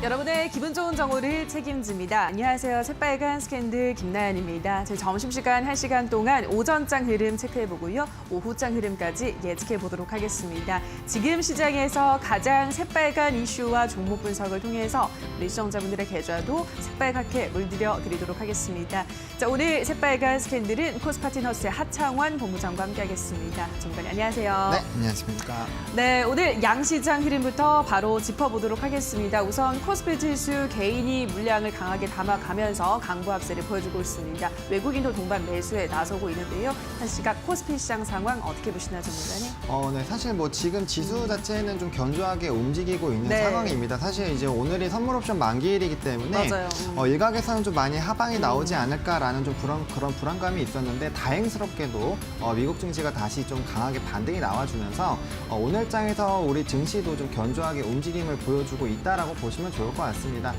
여러분의 기분 좋은 정보를 책임집니다. 안녕하세요. 새빨간 스캔들 김나연입니다. 저희 점심시간 1시간 동안 오전장 흐름 체크해보고요. 오후장 흐름까지 예측해보도록 하겠습니다. 지금 시장에서 가장 새빨간 이슈와 종목 분석을 통해서 우리 시청자분들의 계좌도 새빨갛게 물들여 드리도록 하겠습니다. 자, 오늘 새빨간 스캔들은 코스파트너스의 하창원 본부장과 함께하겠습니다. 전문가님 안녕하세요. 네, 안녕하십니까. 네, 오늘 양시장 흐름부터 바로 짚어보도록 하겠습니다. 우선 코스피 지수 개인이 물량을 강하게 담아가면서 강보 합세를 보여주고 있습니다. 외국인도 동반 매수에 나서고 있는데요. 한 시각 코스피 시장 상황 어떻게 보시나요, 전문가님? 네, 사실 뭐 지금 지수 자체는 좀 견조하게 움직이고 있는 네. 상황입니다. 사실 이제 오늘이 선물 옵션 만기일이기 때문에 맞아요. 일각에서는 좀 많이 하방이 나오지 않을까라는 좀 그런 불안감이 있었는데 다행스럽게도 미국 증시가 다시 좀 강하게 반등이 나와주면서 오늘장에서 우리 증시도 좀 견조하게 움직임을 보여주고 있다라고 보시면 좋을 것 같습니다.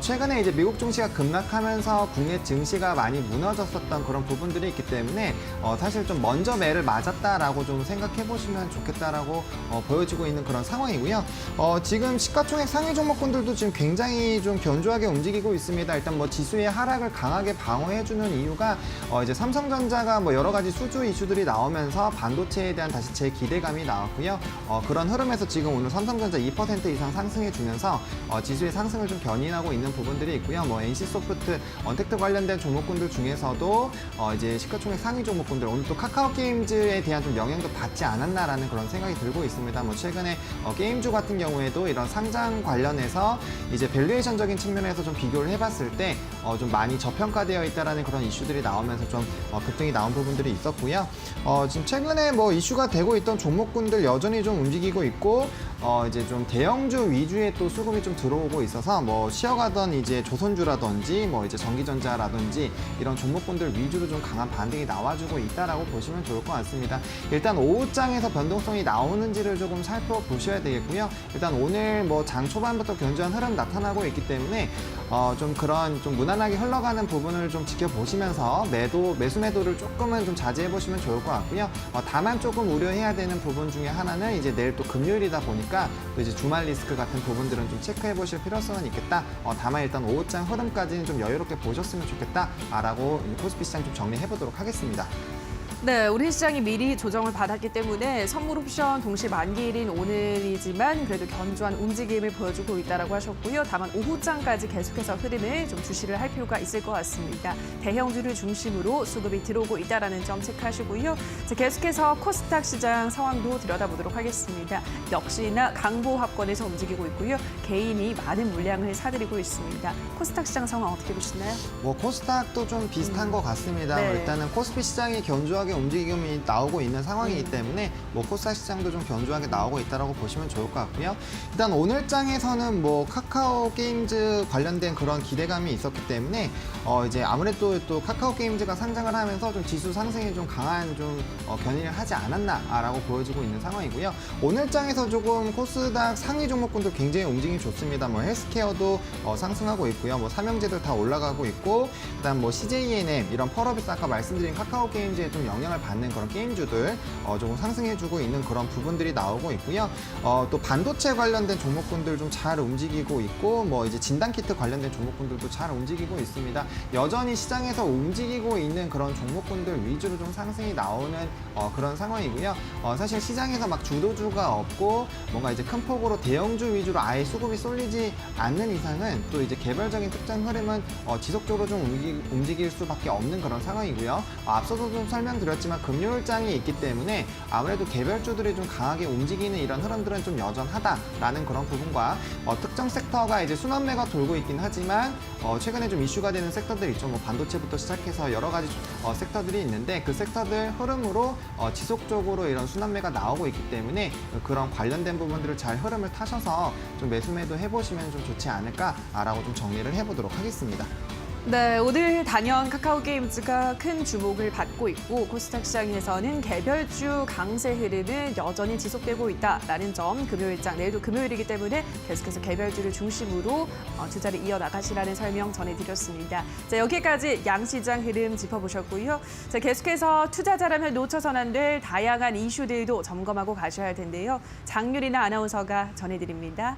최근에 이제 미국 증시가 급락하면서 국내 증시가 많이 무너졌었던 그런 부분들이 있기 때문에 사실 좀 먼저 매를 맞았다라고 좀 생각해 보시면 좋겠다라고 보여지고 있는 그런 상황이고요. 지금 시가총액 상위 종목군들도 지금 굉장히 좀 견조하게 움직이고 있습니다. 일단 뭐 지수의 하락을 강하게 방어해주는 이유가 이제 삼성전자가 뭐 여러 가지 수주 이슈들이 나오면서 반도체에 대한 다시 재기대감이 나왔고요. 그런 흐름에서 지금 오늘 삼성전자 2% 이상 상승해주면서 지수의 상승을 좀 견인하고 있는 부분들이 있고요. 뭐 NC소프트, 언택트 관련된 종목군들 중에서도 이제 시가총액 상위 종목군들 오늘 또 카카오게임즈에 대한 좀 영향도 받지 않았나라는 그런 생각이 들고 있습니다. 뭐 최근에 게임주 같은 경우에도 이런 상장 관련해서 이제 밸류에이션적인 측면에서 좀 비교를 해봤을 때 좀 많이 저평가되어 있다라는 그런 이슈들이 나오면서 좀 급등이 나온 부분들이 있었고요. 지금 최근에 뭐 이슈가 되고 있던 종목군들 여전히 좀 움직이고 있고 이제 좀 대형주 위주의 또 수급이 좀 들어오고 있어서 뭐 쉬어가던 이제 조선주라든지 뭐 이제 전기전자라든지 이런 종목군들 위주로 좀 강한 반등이 나와주고 있다라고 보시면 좋을 것 같습니다. 일단 오후장에서 변동성이 나오는지를 조금 살펴보셔야 되겠고요. 일단 오늘 뭐 장 초반부터 견조한 흐름 나타나고 있기 때문에 좀 그런 좀 무난하게 흘러가는 부분을 좀 지켜보시면서 매수 매도를 조금은 좀 자제해 보시면 좋을 것 같고요. 다만 조금 우려해야 되는 부분 중에 하나는 이제 내일 또 금요일이다 보니까 또 이제 주말 리스크 같은 부분들은 좀 체크해 보실 필요성은 있겠다. 다만 일단 오후장 흐름까지는 좀 여유롭게 보셨으면 좋겠다라고 코스피 시장 좀 정리해 보도록 하겠습니다. 네, 우리 시장이 미리 조정을 받았기 때문에 선물 옵션 동시 만기일인 오늘이지만 그래도 견조한 움직임을 보여주고 있다고 하셨고요. 다만 오후장까지 계속해서 흐름을 좀 주시를 할 필요가 있을 것 같습니다. 대형주를 중심으로 수급이 들어오고 있다는 점 체크하시고요. 자, 계속해서 코스닥 시장 상황도 들여다보도록 하겠습니다. 역시나 강보합권에서 움직이고 있고요. 개인이 많은 물량을 사들이고 있습니다. 코스닥 시장 상황 어떻게 보시나요? 뭐 코스닥도 좀 비슷한 것 같습니다. 네. 일단은 코스피 시장이 견조하게 움직임이 나오고 있는 상황이기 때문에 뭐 코스닥 시장도 좀 견조하게 나오고 있다라고 보시면 좋을 것 같고요. 일단 오늘장에서는 뭐 카카오 게임즈 관련된 그런 기대감이 있었기 때문에 이제 아무래도 또 카카오 게임즈가 상장을 하면서 좀 지수 상승에 좀 강한 좀 견인을 하지 않았나라고 보여지고 있는 상황이고요. 오늘장에서 조금 코스닥 상위 종목군도 굉장히 움직임이 좋습니다. 뭐 헬스케어도 상승하고 있고요. 뭐 삼형제들 다 올라가고 있고, 그다음 뭐 CJENM 이런 펄어비스 아까 말씀드린 카카오 게임즈에 좀 영향을 받는 그런 게임주들 조금 상승해주고 있는 그런 부분들이 나오고 있고요. 또 반도체 관련된 종목군들 좀 잘 움직이고 있고, 뭐 이제 진단키트 관련된 종목군들도 잘 움직이고 있습니다. 여전히 시장에서 움직이고 있는 그런 종목군들 위주로 좀 상승이 나오는 그런 상황이고요. 사실 시장에서 막 주도주가 없고 뭔가 이제 큰 폭으로 대형주 위주로 아예 수급이 쏠리지 않는 이상은 또 이제 개별적인 특정 흐름은 지속적으로 좀 움직일 수밖에 없는 그런 상황이고요. 앞서도 좀 설명드렸지만 금요일장이 있기 때문에 아무래도 개별주들이 좀 강하게 움직이는 이런 흐름들은 좀 여전하다라는 그런 부분과 특정 섹터가 이제 순환매가 돌고 있긴 하지만 최근에 좀 이슈가 되는 섹터들 있죠. 뭐 반도체부터 시작해서 여러 가지 섹터들이 있는데 그 섹터들 흐름으로 지속적으로 이런 순환매가 나오고 있기 때문에 그런 관련된 부분들을 잘 흐름을 타셔서 좀 매수매도 해보시면 좀 좋지 않을까라고 좀 정리를 해보도록 하겠습니다. 네, 오늘 단연 카카오게임즈가 큰 주목을 받고 있고 코스닥 시장에서는 개별주 강세 흐름은 여전히 지속되고 있다라는 점, 금요일장, 내일도 금요일이기 때문에 계속해서 개별주를 중심으로 투자를 이어나가시라는 설명 전해드렸습니다. 자, 여기까지 양시장 흐름 짚어보셨고요. 자, 계속해서 투자자라면 놓쳐서는 안 될 다양한 이슈들도 점검하고 가셔야 할 텐데요. 장유리나 아나운서가 전해드립니다.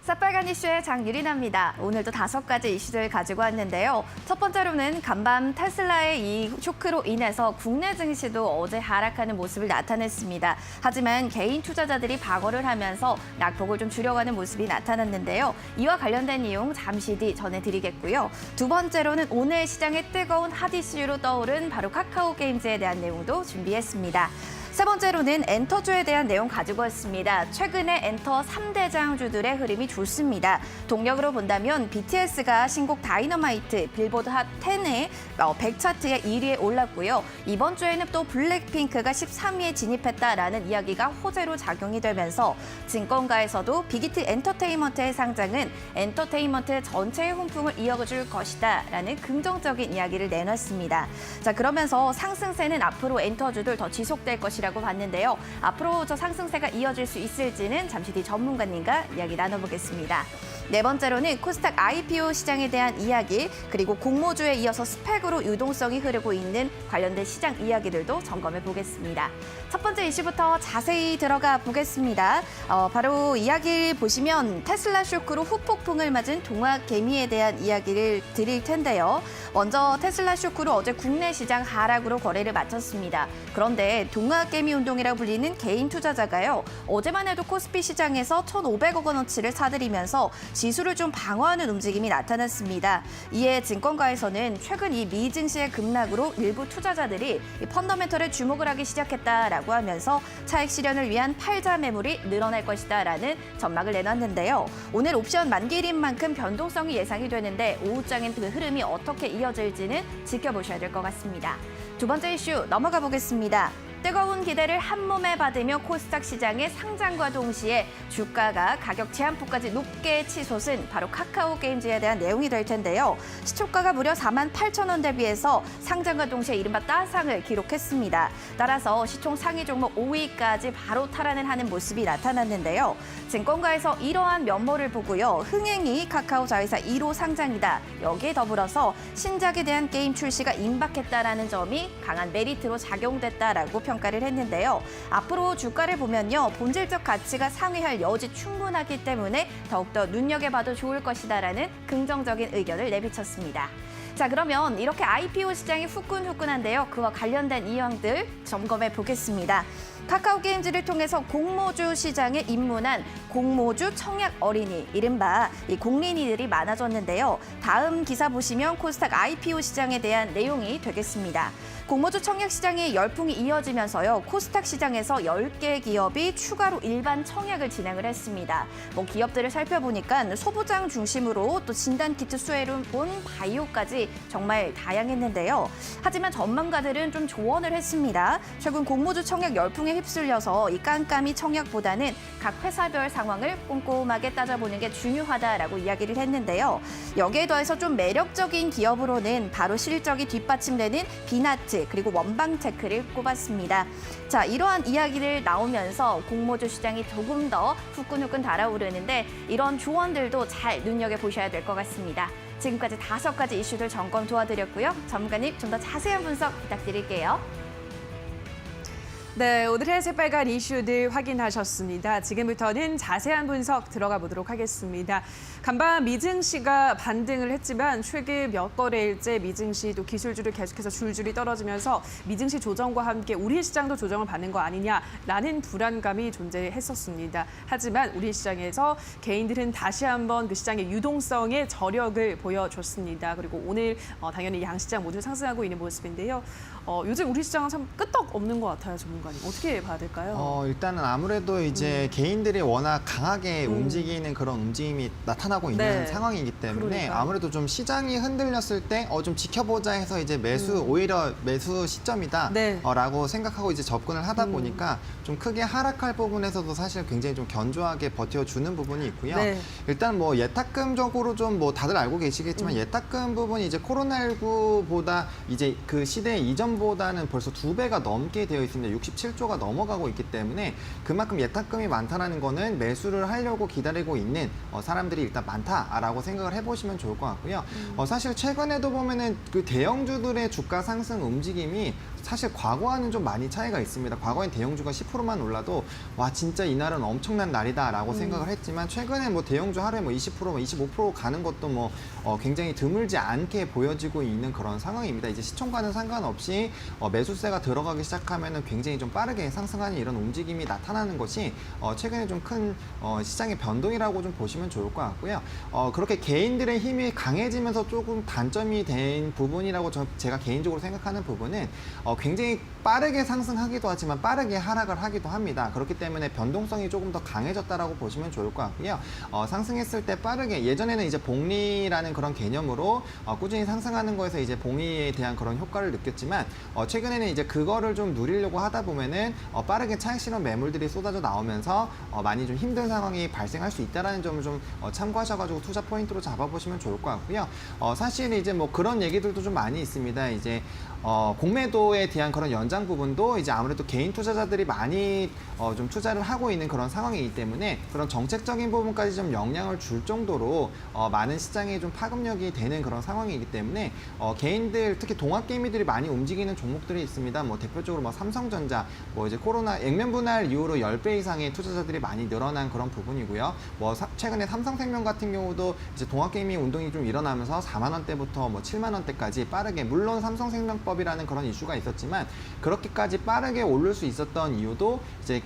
새빨간 이슈의 장유린아입니다. 오늘도 5가지 이슈들 가지고 왔는데요. 첫 번째로는 간밤 테슬라의 이 쇼크로 인해서 국내 증시도 어제 하락하는 모습을 나타냈습니다. 하지만 개인 투자자들이 방어를 하면서 낙폭을 좀 줄여가는 모습이 나타났는데요. 이와 관련된 내용 잠시 뒤 전해드리겠고요. 두 번째로는 오늘 시장의 뜨거운 핫 이슈로 떠오른 바로 카카오 게임즈에 대한 내용도 준비했습니다. 세 번째로는 엔터주에 대한 내용 가지고 왔습니다. 최근에 엔터 3대장주들의 흐름이 좋습니다. 동력으로 본다면 BTS가 신곡 다이너마이트 빌보드 핫 10의 100 차트에 1위에 올랐고요. 이번 주에는 또 블랙핑크가 13위에 진입했다라는 이야기가 호재로 작용이 되면서 증권가에서도 빅히트 엔터테인먼트의 상장은 엔터테인먼트 전체의 훈풍을 이어줄 것이다라는 긍정적인 이야기를 내놨습니다. 자, 그러면서 상승세는 앞으로 엔터주들 더 지속될 것이라고 봤는데요. 앞으로 저 상승세가 이어질 수 있을지는 잠시 뒤 전문가님과 이야기 나눠보겠습니다. 네 번째로는 코스닥 IPO 시장에 대한 이야기, 그리고 공모주에 이어서 스펙으로 유동성이 흐르고 있는 관련된 시장 이야기들도 점검해 보겠습니다. 첫 번째 이슈부터 자세히 들어가 보겠습니다. 바로 이야기를 보시면 테슬라 쇼크로 후폭풍을 맞은 동학개미에 대한 이야기를 드릴 텐데요. 먼저 테슬라 쇼크로 어제 국내 시장 하락으로 거래를 마쳤습니다. 그런데 동학개미 운동이라고 불리는 개인 투자자가요. 어제만 해도 코스피 시장에서 1,500억 원어치를 사들이면서 지수를 좀 방어하는 움직임이 나타났습니다. 이에 증권가에서는 최근 이 미 증시의 급락으로 일부 투자자들이 이 펀더멘털에 주목을 하기 시작했다라고 하면서 차익 실현을 위한 팔자 매물이 늘어날 것이다라는 전망을 내놨는데요. 오늘 옵션 만기일인 만큼 변동성이 예상이 되는데 오후장엔 그 흐름이 어떻게 이어질지는 지켜보셔야 될 것 같습니다. 두 번째 이슈 넘어가 보겠습니다. 뜨거운 기대를 한몸에 받으며 코스닥 시장의 상장과 동시에 주가가 가격 제한폭까지 높게 치솟은 바로 카카오 게임즈에 대한 내용이 될 텐데요. 시초가가 무려 48,000원 대비해서 상장과 동시에 이른바 따상을 기록했습니다. 따라서 시총 상위 종목 5위까지 바로 탈환을 모습이 나타났는데요. 증권가에서 이러한 면모를 보고요. 흥행이 카카오 자회사 1호 상장이다. 여기에 더불어서 신작에 대한 게임 출시가 임박했다라는 점이 강한 메리트로 작용됐다라고 평가를 했는데요. 앞으로 주가를 보면요. 본질적 가치가 상회할 여지 충분하기 때문에 더욱더 눈여겨봐도 좋을 것이다라는 긍정적인 의견을 내비쳤습니다. 자, 그러면 이렇게 IPO 시장이 후끈후끈한데요. 그와 관련된 이유들 점검해 보겠습니다. 카카오 게임즈를 통해서 공모주 시장에 입문한 공모주 청약 어린이, 이른바 이 공린이들이 많아졌는데요. 다음 기사 보시면 코스닥 IPO 시장에 대한 내용이 되겠습니다. 공모주 청약 시장의 열풍이 이어지면서요. 코스닥 시장에서 10개 기업이 추가로 일반 청약을 진행을 했습니다. 기업들을 살펴보니까 소부장 중심으로 또 진단키트 수혜론 본 바이오까지 정말 다양했는데요. 하지만 전문가들은 좀 조언을 했습니다. 최근 공모주 청약 열풍에 휩쓸려서 이 깜깜이 청약보다는 각 회사별 상황을 꼼꼼하게 따져보는 게 중요하다라고 이야기를 했는데요. 여기에 더해서 좀 매력적인 기업으로는 바로 실적이 뒷받침되는 비나트 그리고 원방테크를 꼽았습니다. 자, 이러한 이야기를 나오면서 공모주 시장이 조금 더 후끈후끈 달아오르는데 이런 조언들도 잘 눈여겨보셔야 될 것 같습니다. 지금까지 5가지 이슈들 점검 도와드렸고요. 전문가님 좀 더 자세한 분석 부탁드릴게요. 네, 오늘의 새빨간 이슈들 확인하셨습니다. 지금부터는 자세한 분석 들어가 보도록 하겠습니다. 간밤 미증시가 반등을 했지만 최근 몇 거래일째 미증시도 기술주를 계속해서 줄줄이 떨어지면서 미증시 조정과 함께 우리 시장도 조정을 받는 거 아니냐라는 불안감이 존재했었습니다. 하지만 우리 시장에서 개인들은 다시 한번 그 시장의 유동성에 저력을 보여줬습니다. 그리고 오늘 당연히 양시장 모두 상승하고 있는 모습인데요. 요즘 우리 시장은 참 끄떡 없는 것 같아요, 전문가님. 어떻게 봐야 될까요? 일단은 아무래도 이제 개인들이 워낙 강하게 움직이는 그런 움직임이 나타나고 있는 네. 상황이기 때문에 그러니까요. 아무래도 좀 시장이 흔들렸을 때 좀 지켜보자 해서 이제 오히려 매수 시점이다 네. 라고 생각하고 이제 접근을 하다 보니까 좀 크게 하락할 부분에서도 사실 굉장히 좀 견조하게 버텨주는 부분이 있고요. 네. 일단 뭐 예탁금적으로 좀 다들 알고 계시겠지만 예탁금 부분이 이제 코로나19보다 이제 그 시대 이전보다는 벌써 2배가 넘게 되어 있습니다. 67조가 넘어가고 있기 때문에 그만큼 예탁금이 많다는 거는 매수를 하려고 기다리고 있는 사람들이 일단 많다라고 생각을 해보시면 좋을 것 같고요. 사실 최근에도 보면은 그 대형주들의 주가 상승 움직임이 사실 과거와는 좀 많이 차이가 있습니다. 과거엔 대형주가 10%만 올라도 와 진짜 이날은 엄청난 날이다라고 생각을 했지만 최근에 뭐 대형주 하루에 뭐 20%, 25% 가는 것도 뭐 굉장히 드물지 않게 보여지고 있는 그런 상황입니다. 이제 시총과는 상관없이 매수세가 들어가기 시작하면은 굉장히 좀 빠르게 상승하는 이런 움직임이 나타나는 것이 최근에 좀 큰 시장의 변동이라고 좀 보시면 좋을 것 같고요. 그렇게 개인들의 힘이 강해지면서 조금 단점이 된 부분이라고 제가 개인적으로 생각하는 부분은 굉장히 빠르게 상승하기도 하지만 빠르게 하락을 하기도 합니다. 그렇기 때문에 변동성이 조금 더 강해졌다라고 보시면 좋을 것 같고요. 상승했을 때 빠르게 예전에는 이제 복리라는 그런 개념으로 꾸준히 상승하는 거에서 이제 복리에 대한 그런 효과를 느꼈지만 최근에는 이제 그거를 좀 누리려고 하다 보면은 빠르게 차익 실현 매물들이 쏟아져 나오면서 많이 좀 힘든 상황이 발생할 수 있다라는 점을 좀 참고하셔가지고 투자 포인트로 잡아보시면 좋을 것 같고요. 사실 이제 뭐 그런 얘기들도 좀 많이 있습니다. 이제 공매도에 대한 그런 연장 부분도 이제 아무래도 개인 투자자들이 많이 좀 투자를 하고 있는 그런 상황이기 때문에 그런 정책적인 부분까지 좀 영향을 줄 정도로 많은 시장에 좀 파급력이 되는 그런 상황이기 때문에 개인들 특히 동학개미들이 많이 움직이는 종목들이 있습니다. 뭐 대표적으로 뭐 삼성전자, 뭐 이제 코로나 액면 분할 이후로 10배 이상의 투자자들이 많이 늘어난 그런 부분이고요. 뭐 최근에 삼성생명 같은 경우도 이제 동학개미 운동이 좀 일어나면서 4만 원대부터 뭐 7만 원대까지 빠르게 물론 삼성생명법이라는 그런 이슈가 있었지만 그렇게까지 빠르게 오를 수 있었던 이유도 이제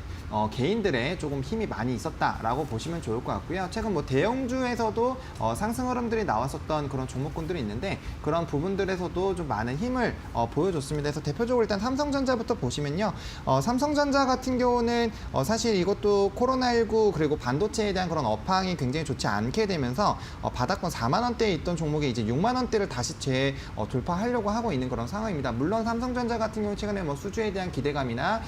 개인들의 조금 힘이 많이 있었다라고 보시면 좋을 것 같고요. 최근 뭐 대형주에서도 상승 흐름들이 나왔었던 그런 종목군들이 있는데 그런 부분들에서도 좀 많은 힘을 보여줬습니다. 그래서 대표적으로 일단 삼성전자부터 보시면요. 삼성전자 같은 경우는 사실 이것도 코로나19 그리고 반도체에 대한 그런 업황이 굉장히 좋지 않게 되면서 바닥권 4만 원대에 있던 종목이 이제 6만 원대를 다시 돌파하려고 하고 있는 그런 상황입니다. 물론 삼성전자 같은 경우 최근에 뭐 수주에 대한 기대감이나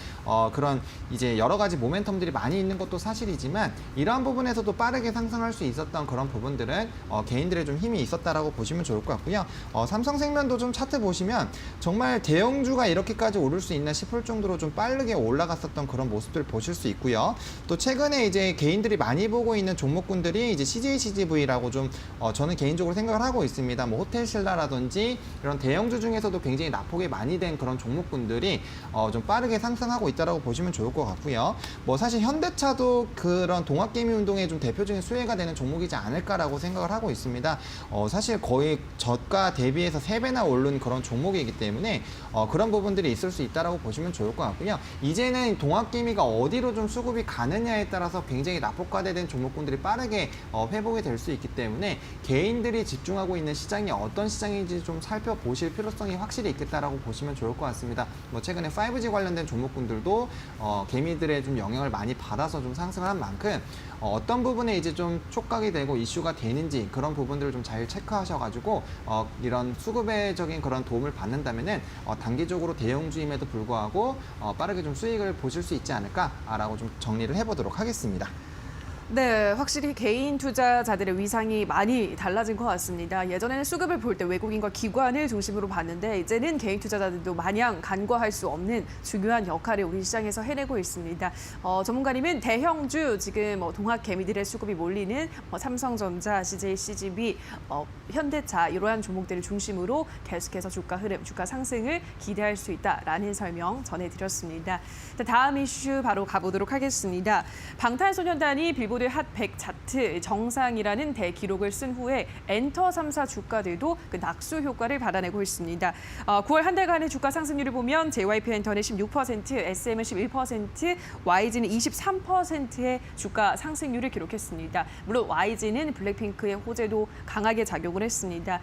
그런 이제 여러 가지 모멘텀들이 많이 있는 것도 사실이지만 이러한 부분에서도 빠르게 상승할 수 있었던 그런 부분들은 개인들의 좀 힘이 있었다라고 보시면 좋을 것 같고요. 삼성생명도 좀 차트 보시면 정말 대형주가 이렇게까지 오를 수 있나 싶을 정도로 좀 빠르게 올라갔었던 그런 모습들을 보실 수 있고요. 또 최근에 이제 개인들이 많이 보고 있는 종목군들이 이제 CJCGV라고 좀 저는 개인적으로 생각을 하고 있습니다. 뭐 호텔신라라든지 이런 대형주 중에서도 굉장히 낙폭이 많이 된 그런 종목군들이 좀 빠르게 상승하고 있다라고 보시면 좋을 것 같고요. 뭐 사실 현대차도 그런 동학개미 운동의 좀 대표적인 수혜가 되는 종목이지 않을까라고 생각을 하고 있습니다. 사실 거의 저가 대비해서 3배나 오른 그런 종목이기 때문에 그런 부분들이 있을 수 있다라고 보시면 좋을 것 같고요. 이제는 동학개미가 어디로 좀 수급이 가느냐에 따라서 굉장히 낙폭과대된 종목군들이 빠르게 회복이 될 수 있기 때문에 개인들이 집중하고 있는 시장이 어떤 시장인지 좀 살펴보실 필요성이 확실히 있겠다라고 보시면 좋을 것 같습니다. 뭐 최근에 5G 관련된 종목군들도 개미들의 좀 영향을 많이 받아서 좀 상승을 한 만큼 어떤 부분에 이제 좀 촉각이 되고 이슈가 되는지 그런 부분들을 좀 잘 체크하셔가지고 이런 수급의적인 그런 도움을 받는다면은 단기적으로 대형주임에도 불구하고 빠르게 좀 수익을 보실 수 있지 않을까라고 좀 정리를 해보도록 하겠습니다. 네, 확실히 개인 투자자들의 위상이 많이 달라진 것 같습니다. 예전에는 수급을 볼 때 외국인과 기관을 중심으로 봤는데 이제는 개인 투자자들도 마냥 간과할 수 없는 중요한 역할을 우리 시장에서 해내고 있습니다. 전문가님은 대형주 지금 동학개미들의 수급이 몰리는 삼성전자, CJCGV, 현대차 이러한 종목들을 중심으로 계속해서 주가 흐름, 주가 상승을 기대할 수 있다라는 설명 전해드렸습니다. 다음 이슈 바로 가보도록 하겠습니다. 방탄소년단이 빌보드 핫 100 차트 정상이라는 대기록을 쓴 후에 엔터 3사 주가들도 그 낙수 효과를 받아내고 있습니다. 9월 한 달간의 주가 상승률을 보면 JYP 엔터는 16%, SM은 11%, YG는 23%의 주가 상승률을 기록했습니다. 물론 YG는 블랙핑크의 호재도 강하게 작용을 했습니다.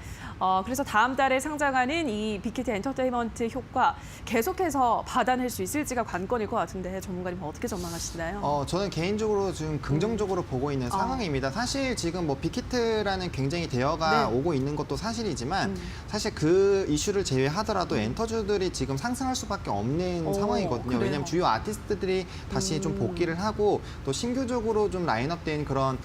그래서 다음 달에 상장하는 이 빅히트 엔터테인먼트 효과 계속해서 받아낼 수 있을지가 관건일 것 같은데 전문가님 어떻게 전망하시나요? 저는 개인적으로 지금 긍정적으로 보고 있는 상황입니다. 사실 지금 뭐 빅히트라는 굉장히 대여가 오고 있는 것도 사실이지만 사실 그 이슈를 제외하더라도 엔터주들이 지금 상승할 수밖에 없는 상황이거든요. 그래요? 왜냐하면 주요 아티스트들이 다시 좀 복귀를 하고 또 신규적으로 좀 라인업된 그런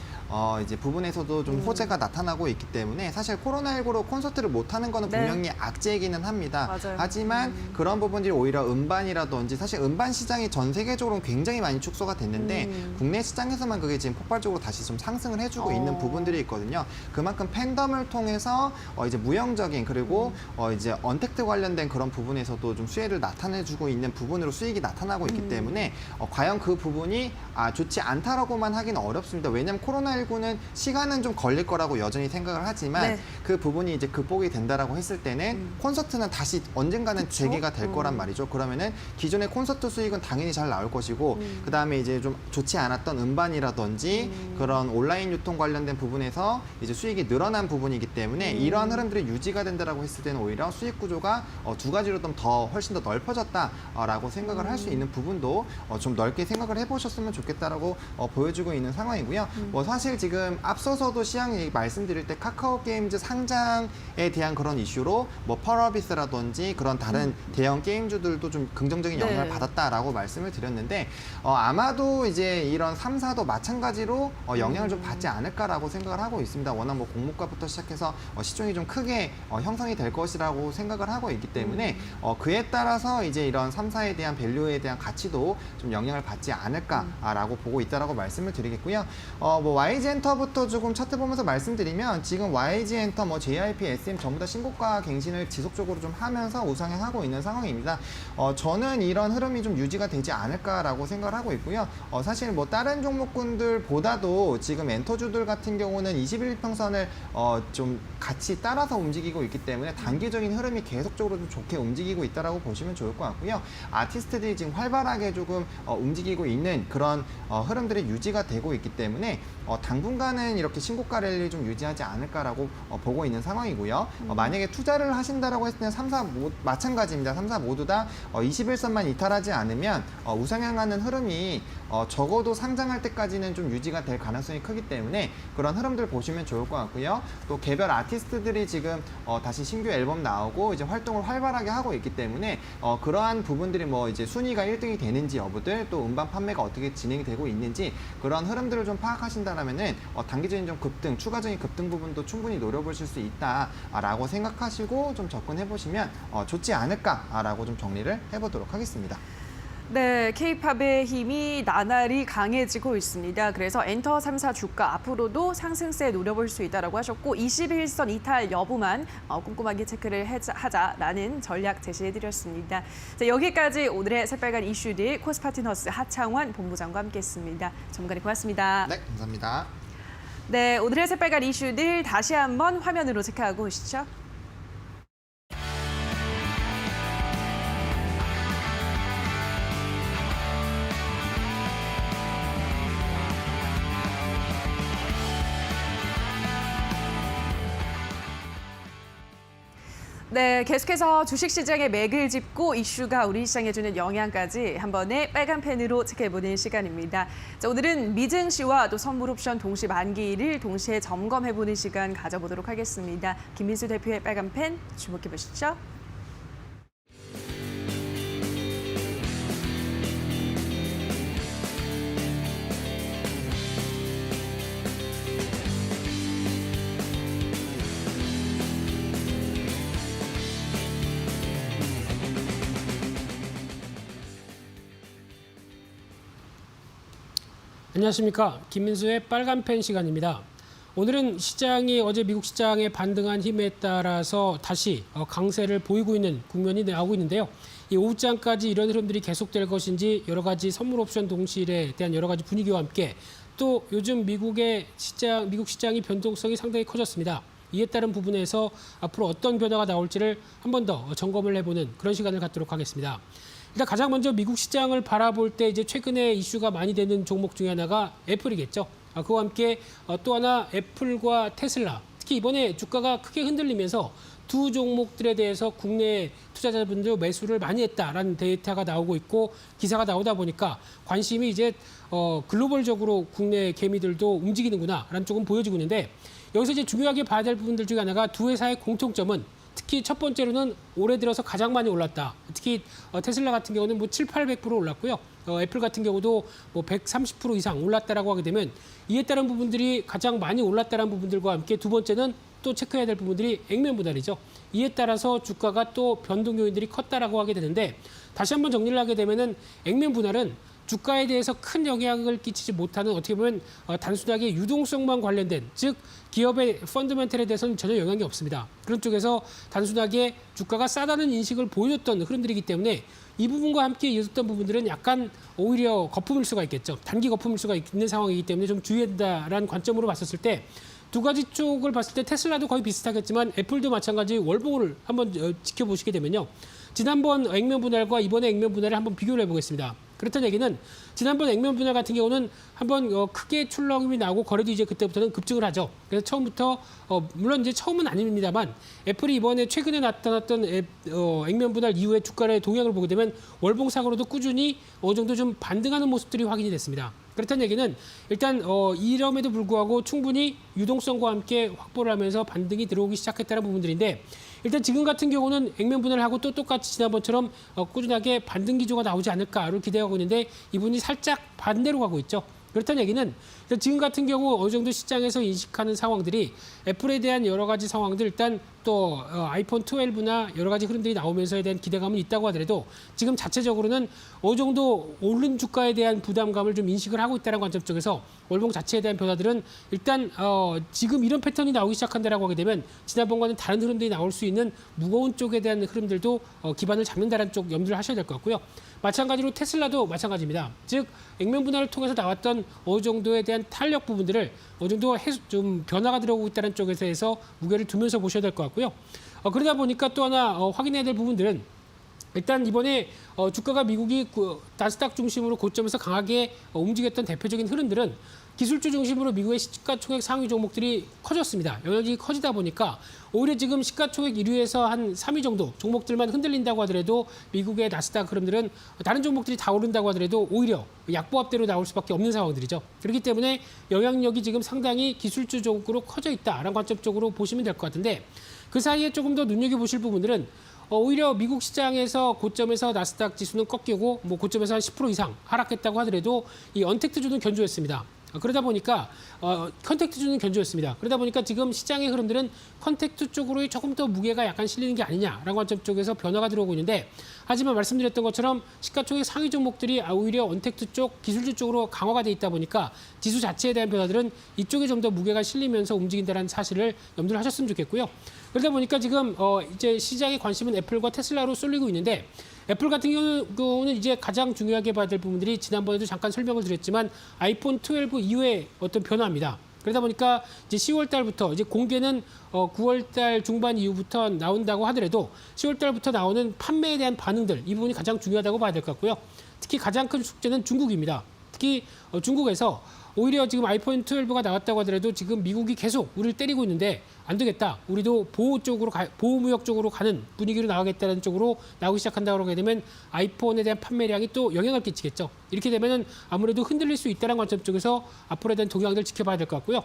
이제 부분에서도 좀 호재가 나타나고 있기 때문에 사실 코로나19로 콘서트를 못하는 거는 분명히 악재이기는 합니다. 맞아요. 하지만 그런 부분들이 오히려 음반이라든지 사실 음반 시장이 전 세계적으로 굉장히 많이 축소가 됐는데 국내 시장에서만 그게 지금 폭발적으로 다시 좀 상승을 해주고 있는 부분들이 있거든요. 그만큼 팬덤을 통해서 이제 무형적인 그리고 이제 언택트 관련된 그런 부분에서도 좀 수혜를 나타내주고 있는 부분으로 수익이 나타나고 있기 때문에 과연 그 부분이 좋지 않다라고만 하기는 어렵습니다. 왜냐하면 코로나19는 시간은 좀 걸릴 거라고 여전히 생각을 하지만 네. 그 부분이 이제 극복이 된다라고 했을 때는 콘서트는 다시 언젠가는 재개가 될 거란 말이죠. 그러면은 기존의 콘서트 수익은 당연히 잘 나올 것이고 그다음에 이제 좀 좋지 않았던 음반이라든지 그런 온라인 유통 관련된 부분에서 이제 수익이 늘어난 부분이기 때문에 이러한 흐름들이 유지가 된다라고 했을 때는 오히려 수익 구조가 두 가지로 좀 더 훨씬 더 넓어졌다라고 생각을 할 수 있는 부분도 좀 넓게 생각을 해보셨으면 좋겠다라고 보여주고 있는 상황이고요. 뭐 사실 지금 앞서서도 시향 말씀드릴 때 카카오 게임즈 상장에 대한 그런 이슈로 뭐 펄어비스라든지 그런 다른 대형 게임주들도 좀 긍정적인 영향을 네. 받았다라고 말씀을 드렸는데 아마도 이제 이런 3사도 마찬가지로 영향을 좀 받지 않을까라고 생각을 하고 있습니다. 워낙 뭐 공모가부터 시작해서 시총이 좀 크게 형성이 될 것이라고 생각을 하고 있기 때문에 그에 따라서 이제 이런 3사에 대한 밸류에 대한 가치도 좀 영향을 받지 않을까라고 보고 있다라고 말씀을 드리겠고요. 뭐 YG엔터부터 조금 차트 보면서 말씀드리면 지금 YG엔터, 뭐 JYP, SM 전부 다 신고가 갱신을 지속적으로 좀 하면서 우상향하고 있는 상황입니다. 저는 이런 흐름이 좀 유지가 되지 않을까라고 생각을 하고 있고요. 사실 뭐 다른 종목군들보다도 지금 엔터주들 같은 경우는 21평선을 좀 같이 따라서 움직이고 있기 때문에 단기적인 흐름이 계속적으로 좀 좋게 움직이고 있다라고 보시면 좋을 것 같고요. 아티스트들이 지금 활발하게 조금 움직이고 있는 그런 흐름들이 유지가 되고 있기 때문에 당분간은 이렇게 신고가 랠리 좀 유지하지 않을까라고 보고 있는 상황이고요. 만약에 투자를 하신다라고 했을 때는 3사 마찬가지입니다. 3사 모두 다 21선만 이탈하지 않으면 우상향하는 흐름이 적어도 상장할 때까지는 좀 유지가 될 가능성이 크기 때문에 그런 흐름들 보시면 좋을 것 같고요. 또 개별 아티스트들이 지금 다시 신규 앨범 나오고 이제 활동을 활발하게 하고 있기 때문에 그러한 부분들이 뭐 이제 순위가 1등이 되는지 여부들 또 음반 판매가 어떻게 진행이 되고 있는지 그런 흐름들을 좀 파악하신다면은 단기적인 좀 급등, 추가적인 급등 부분도 충분히 노려보실 수 있다라고 생각하시고 좀 접근해 보시면 좋지 않을까라고 좀 정리를 해보도록 하겠습니다. 네, K-팝의 힘이 나날이 강해지고 있습니다. 그래서 엔터 3사 주가 앞으로도 상승세 노려볼 수 있다고 하셨고 21선 이탈 여부만 꼼꼼하게 체크를 하자라는 전략 제시해드렸습니다. 자, 여기까지 오늘의 새빨간 이슈들 코스파트너스 하창원 본부장과 함께했습니다. 전문가님 고맙습니다. 네, 감사합니다. 네, 오늘의 새빨간 이슈들 다시 한번 화면으로 체크하고 오시죠. 네, 계속해서 주식시장의 맥을 짚고 이슈가 우리 시장에 주는 영향까지 한 번에 빨간 펜으로 체크해보는 시간입니다. 자, 오늘은 미증시와 또 선물옵션 동시 만기일을 동시에 점검해보는 시간 가져보도록 하겠습니다. 김민수 대표의 빨간 펜 주목해보시죠. 안녕하십니까. 김민수의 빨간펜 시간입니다. 오늘은 시장이 어제 미국 시장에 반등한 힘에 따라서 다시 강세를 보이고 있는 국면이 나오고 있는데요. 이 오후장까지 이런 흐름들이 계속될 것인지 여러 가지 선물 옵션 동시일에 대한 여러 가지 분위기와 함께 또 요즘 미국 시장이 변동성이 상당히 커졌습니다. 이에 따른 부분에서 앞으로 어떤 변화가 나올지를 한 번 더 점검을 해보는 그런 시간을 갖도록 하겠습니다. 일단 가장 먼저 미국 시장을 바라볼 때 이제 최근에 이슈가 많이 되는 종목 중에 하나가 애플이겠죠. 그와 함께 또 하나 애플과 테슬라. 특히 이번에 주가가 크게 흔들리면서 두 종목들에 대해서 국내 투자자분들 매수를 많이 했다라는 데이터가 나오고 있고 기사가 나오다 보니까 관심이 이제 글로벌적으로 국내 개미들도 움직이는구나라는 쪽은 보여지고 있는데 여기서 이제 중요하게 봐야 될 부분들 중에 하나가 두 회사의 공통점은 특히 첫 번째로는 올해 들어서 가장 많이 올랐다. 특히 테슬라 같은 경우는 뭐 700~800% 올랐고요. 애플 같은 경우도 뭐 130% 이상 올랐다라고 하게 되면 이에 따른 부분들이 가장 많이 올랐다는 부분들과 함께 두 번째는 또 체크해야 될 부분들이 액면 분할이죠. 이에 따라서 주가가 또 변동 요인들이 컸다라고 하게 되는데 다시 한번 정리를 하게 되면은 액면 분할은 주가에 대해서 큰 영향을 끼치지 못하는 어떻게 보면 단순하게 유동성만 관련된 즉 기업의 펀더멘털에 대해서는 전혀 영향이 없습니다. 그런 쪽에서 단순하게 주가가 싸다는 인식을 보여줬던 흐름들이기 때문에 이 부분과 함께 이어졌던 부분들은 약간 오히려 거품일 수가 있겠죠. 단기 거품일 수가 있는 상황이기 때문에 좀 주의해야 된다라는 관점으로 봤었을 때 두 가지 쪽을 봤을 때 테슬라도 거의 비슷하겠지만 애플도 마찬가지 월봉을 한번 지켜보시게 되면요. 지난번 액면 분할과 이번에 액면 분할을 한번 비교를 해보겠습니다. 그렇다는 얘기는 지난번 액면 분할 같은 경우는 한번 크게 출렁임이 나오고 거래도 이제 그때부터는 급증을 하죠. 그래서 처음부터 물론 이제 처음은 아닙니다만 애플이 이번에 최근에 나타났던 액면 분할 이후에 주가의 동향을 보게 되면 월봉상으로도 꾸준히 어느 정도 좀 반등하는 모습들이 확인이 됐습니다. 그렇다는 얘기는 일단 이럼에도 불구하고 충분히 유동성과 함께 확보를 하면서 반등이 들어오기 시작했다는 부분들인데 일단 지금 같은 경우는 액면 분할을 하고 또 똑같이 지난번처럼 꾸준하게 반등 기조가 나오지 않을까를 기대하고 있는데 이분이 살짝 반대로 가고 있죠. 그렇다는 얘기는 지금 같은 경우 어느 정도 시장에서 인식하는 상황들이 애플에 대한 여러 가지 상황들 일단 또 아이폰 12나 여러 가지 흐름들이 나오면서에 대한 기대감은 있다고 하더라도 지금 자체적으로는 어느 정도 오른 주가에 대한 부담감을 좀 인식을 하고 있다는 관점 쪽에서 월봉 자체에 대한 변화들은 일단 지금 이런 패턴이 나오기 시작한다라고 하게 되면 지난번과는 다른 흐름들이 나올 수 있는 무거운 쪽에 대한 흐름들도 기반을 잡는다는 쪽 염두를 하셔야 될 것 같고요. 마찬가지로 테슬라도 마찬가지입니다. 즉 액면 분할을 통해서 나왔던 어느 정도에 대한 탄력 부분들을 어느 정도 좀 변화가 들어오고 있다는 쪽에서 해서 무게를 두면서 보셔야 될 것 같고요. 그러다 보니까 또 하나 확인해야 될 부분들은 일단 이번에 주가가 미국이 나스닥 중심으로 고점에서 강하게 움직였던 대표적인 흐름들은 기술주 중심으로 미국의 시가총액 상위 종목들이 커졌습니다. 영역이 커지다 보니까 오히려 지금 시가총액 1위에서 한 3위 정도 종목들만 흔들린다고 하더라도 미국의 나스닥 흐름들은 다른 종목들이 다 오른다고 하더라도 오히려 약보합대로 나올 수밖에 없는 상황들이죠. 그렇기 때문에 영향력이 지금 상당히 기술주 쪽으로 커져 있다라는 관점 쪽으로 보시면 될 것 같은데 그 사이에 조금 더 눈여겨보실 부분들은 오히려 미국 시장에서 고점에서 나스닥 지수는 꺾이고 뭐 고점에서 한 10% 이상 하락했다고 하더라도 이 언택트주는 견조했습니다. 그러다 보니까 컨택트주는 견조했습니다. 그러다 보니까 지금 시장의 흐름들은 컨택트 쪽으로 조금 더 무게가 약간 실리는 게 아니냐라는 관점 쪽에서 변화가 들어오고 있는데 하지만 말씀드렸던 것처럼 시가총액 상위 종목들이 오히려 언택트 쪽, 기술주 쪽으로 강화가 돼 있다 보니까 지수 자체에 대한 변화들은 이쪽에 좀 더 무게가 실리면서 움직인다는 사실을 염두를 하셨으면 좋겠고요. 그러다 보니까 지금 이제 시장의 관심은 애플과 테슬라로 쏠리고 있는데 애플 같은 경우는 이제 가장 중요하게 봐야 될 부분들이 지난번에도 잠깐 설명을 드렸지만 아이폰 12 이후의 어떤 변화입니다. 그러다 보니까 이제 10월 달부터 이제 공개는 9월 달 중반 이후부터 나온다고 하더라도 10월 달부터 나오는 판매에 대한 반응들 이 부분이 가장 중요하다고 봐야 될 것 같고요. 특히 가장 큰 숙제는 중국입니다. 특히 중국에서 오히려 지금 아이폰 12가 나왔다고 하더라도 지금 미국이 계속 우리를 때리고 있는데 안 되겠다. 우리도 보호무역 쪽으로 가는 분위기로 나가겠다는 쪽으로 나오기 시작한다고 하게 되면 아이폰에 대한 판매량이 또 영향을 끼치겠죠. 이렇게 되면은 아무래도 흔들릴 수 있다는 관점 쪽에서 앞으로에 대한 동향들 지켜봐야 될 것 같고요.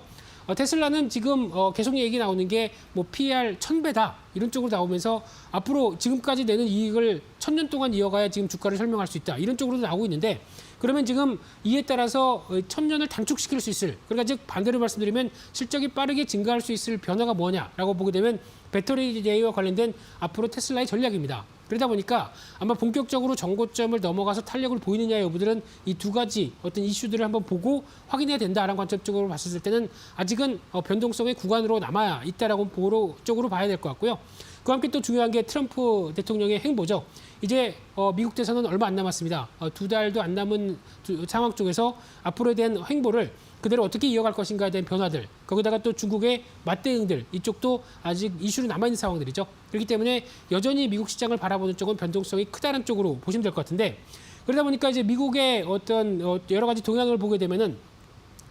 테슬라는 지금 계속 얘기 나오는 게 뭐 PR 1000배다 이런 쪽으로 나오면서 앞으로 지금까지 내는 이익을 1000년 동안 이어가야 지금 주가를 설명할 수 있다 이런 쪽으로도 나오고 있는데 그러면 지금 이에 따라서 1000년을 단축시킬 수 있을 그러니까 즉 반대로 말씀드리면 실적이 빠르게 증가할 수 있을 변화가 뭐냐라고 보게 되면 배터리 대회와 관련된 앞으로 테슬라의 전략입니다. 그러다 보니까 아마 본격적으로 정고점을 넘어가서 탄력을 보이느냐 여부들은 이 두 가지 어떤 이슈들을 한번 보고 확인해야 된다라는 관점적으로 봤을 때는 아직은 변동성의 구간으로 남아 있다라고 쪽으로 봐야 될 것 같고요. 그와 함께 또 중요한 게 트럼프 대통령의 행보죠. 이제 미국 대선은 얼마 안 남았습니다. 2달도 안 남은 상황 쪽에서 앞으로에 대한 행보를 그대로 어떻게 이어갈 것인가에 대한 변화들, 거기다가 또 중국의 맞대응들, 이쪽도 아직 이슈로 남아있는 상황들이죠. 그렇기 때문에 여전히 미국 시장을 바라보는 쪽은 변동성이 크다는 쪽으로 보시면 될 것 같은데 그러다 보니까 이제 미국의 어떤 여러 가지 동향을 보게 되면은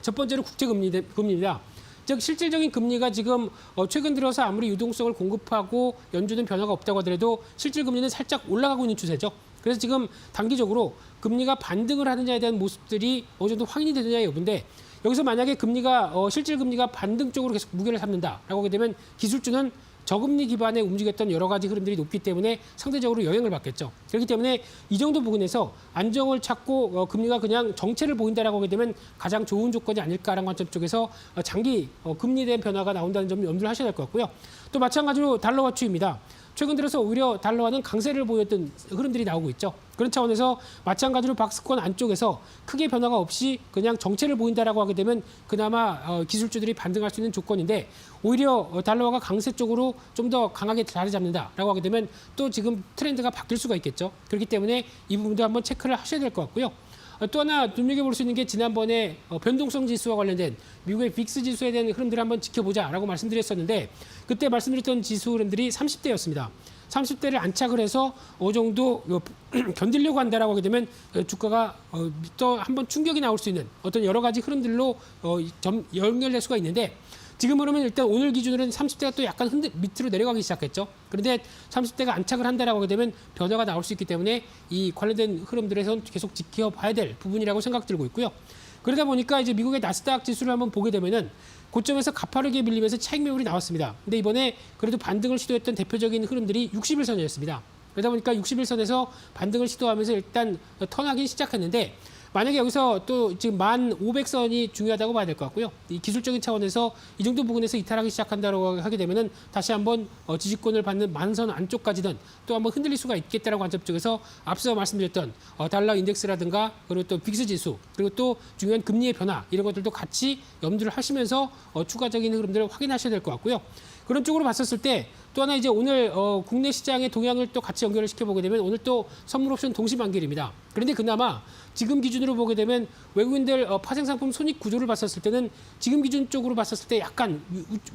첫 번째로 국제금리입니다. 즉 실질적인 금리가 지금 최근 들어서 아무리 유동성을 공급하고 연준은 변화가 없다고 하더라도 실질 금리는 살짝 올라가고 있는 추세죠. 그래서 지금 단기적으로 금리가 반등을 하느냐에 대한 모습들이 어느 정도 확인이 되느냐의 여부인데 여기서 만약에 금리가 실질 금리가 반등 쪽으로 계속 무게를 잡는다라고 하게 되면 기술주는 저금리 기반에 움직였던 여러 가지 흐름들이 높기 때문에 상대적으로 영향을 받겠죠. 그렇기 때문에 이 정도 부분에서 안정을 찾고 금리가 그냥 정체를 보인다라고 하게 되면 가장 좋은 조건이 아닐까라는 관점 쪽에서 장기 금리에 대한 변화가 나온다는 점 염두를 하셔야 될 것 같고요. 또 마찬가지로 달러 화추입니다. 최근 들어서 오히려 달러화는 강세를 보였던 흐름들이 나오고 있죠. 그런 차원에서 마찬가지로 박스권 안쪽에서 크게 변화가 없이 그냥 정체를 보인다라고 하게 되면 그나마 기술주들이 반등할 수 있는 조건인데 오히려 달러화가 강세 쪽으로 좀 더 강하게 자리 잡는다라고 하게 되면 또 지금 트렌드가 바뀔 수가 있겠죠. 그렇기 때문에 이 부분도 한번 체크를 하셔야 될 것 같고요. 또 하나 눈여겨볼 수 있는 게 지난번에 변동성 지수와 관련된 미국의 빅스 지수에 대한 흐름들을 한번 지켜보자라고 말씀드렸었는데 그때 말씀드렸던 지수 흐름들이 30대였습니다. 30대를 안착을 해서 어느 정도 견디려고 한다라고 하게 되면 주가가 또 한번 충격이 나올 수 있는 어떤 여러 가지 흐름들로 연결될 수가 있는데 지금 그러면 일단 오늘 기준으로는 30대가 또 약간 밑으로 내려가기 시작했죠. 그런데 30대가 안착을 한다라고 하게 되면 변화가 나올 수 있기 때문에 이 관련된 흐름들에선 계속 지켜봐야 될 부분이라고 생각 들고 있고요. 그러다 보니까 이제 미국의 나스닥 지수를 한번 보게 되면은 고점에서 가파르게 밀리면서 차익 매물이 나왔습니다. 근데 이번에 그래도 반등을 시도했던 대표적인 흐름들이 60일선이었습니다. 그러다 보니까 60일선에서 반등을 시도하면서 일단 턴하기 시작했는데 만약에 여기서 또 지금 1500선이 중요하다고 봐야 될 것 같고요. 이 기술적인 차원에서 이 정도 부분에서 이탈하기 시작한다고 하게 되면은 다시 한번 지지권을 받는 만선 안쪽까지는 또 한번 흔들릴 수가 있겠다라고 관점 쪽에서 앞서 말씀드렸던 달러 인덱스라든가 그리고 또 빅스 지수 그리고 또 중요한 금리의 변화 이런 것들도 같이 염두를 하시면서 추가적인 흐름들을 확인하셔야 될 것 같고요. 그런 쪽으로 봤었을 때 또 하나 이제 오늘 국내 시장의 동향을 또 같이 연결을 시켜보게 되면 오늘 또 선물 옵션 동시 만기일입니다. 그런데 그나마 지금 기준으로 보게 되면 외국인들 파생상품 손익 구조를 봤었을 때는 지금 기준 쪽으로 봤었을 때 약간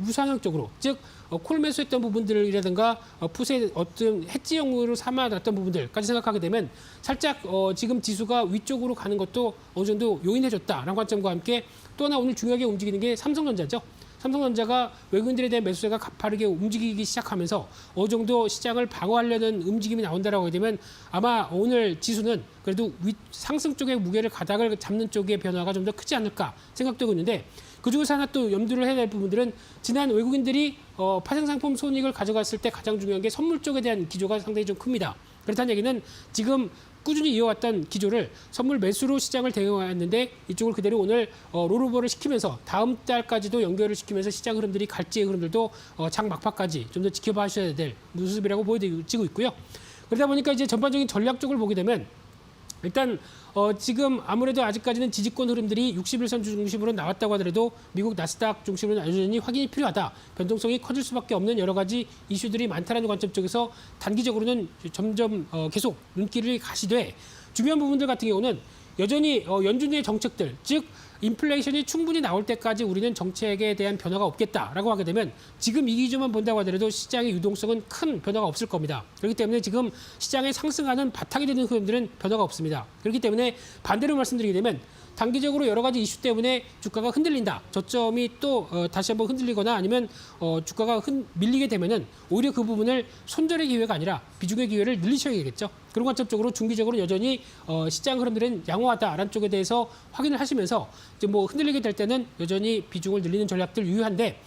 우상향 쪽으로 즉 콜 매수했던 부분들이라든가 풋의 어떤 해지용으로 삼아놨던 부분들까지 생각하게 되면 살짝 지금 지수가 위쪽으로 가는 것도 어느 정도 요인해줬다라는 관점과 함께 또 하나 오늘 중요하게 움직이는 게 삼성전자죠. 삼성전자가 외국인들에 대한 매수세가 가파르게 움직이기 시작하면서 어느 정도 시장을 방어하려는 움직임이 나온다라고 하게 되면 아마 오늘 지수는 그래도 상승 쪽의 무게를 가닥을 잡는 쪽의 변화가 좀 더 크지 않을까 생각되고 있는데 그중에서 하나 또 염두를 해야 될 부분들은 지난 외국인들이 파생상품 손익을 가져갔을 때 가장 중요한 게 선물 쪽에 대한 기조가 상당히 좀 큽니다. 그렇다는 얘기는 지금 꾸준히 이어왔던 기조를 선물 매수로 시장을 대응했는데 이쪽을 그대로 오늘 롤오버를 시키면서 다음 달까지도 연결을 시키면서 시장 흐름들이 갈지의 흐름들도 장 막판까지 좀 더 지켜봐셔야 될 모습이라고 보여지고 있고요. 그러다 보니까 이제 전반적인 전략 쪽을 보게 되면 일단 지금 아무래도 아직까지는 지지권 흐름들이 60일선 중심으로 나왔다고 하더라도 미국 나스닥 중심으로 여전히 확인이 필요하다. 변동성이 커질 수밖에 없는 여러 가지 이슈들이 많다는 관점 쪽에서 단기적으로는 점점 계속 눈길을 가시되 중요한 부분들 같은 경우는 여전히 연준의 정책들, 즉 인플레이션이 충분히 나올 때까지 우리는 정책에 대한 변화가 없겠다라고 하게 되면 지금 이 기준만 본다고 하더라도 시장의 유동성은 큰 변화가 없을 겁니다. 그렇기 때문에 지금 시장에 상승하는 바탕이 되는 흐름들은 변화가 없습니다. 그렇기 때문에 반대로 말씀드리게 되면 단기적으로 여러 가지 이슈 때문에 주가가 흔들린다. 저점이 또 다시 한번 흔들리거나 아니면 주가가 밀리게 되면은 오히려 그 부분을 손절의 기회가 아니라 비중의 기회를 늘리셔야겠죠. 그런 관점적으로 중기적으로 여전히 시장 흐름들은 양호하다라는 쪽에 대해서 확인을 하시면서 이제 뭐 흔들리게 될 때는 여전히 비중을 늘리는 전략들 유효한데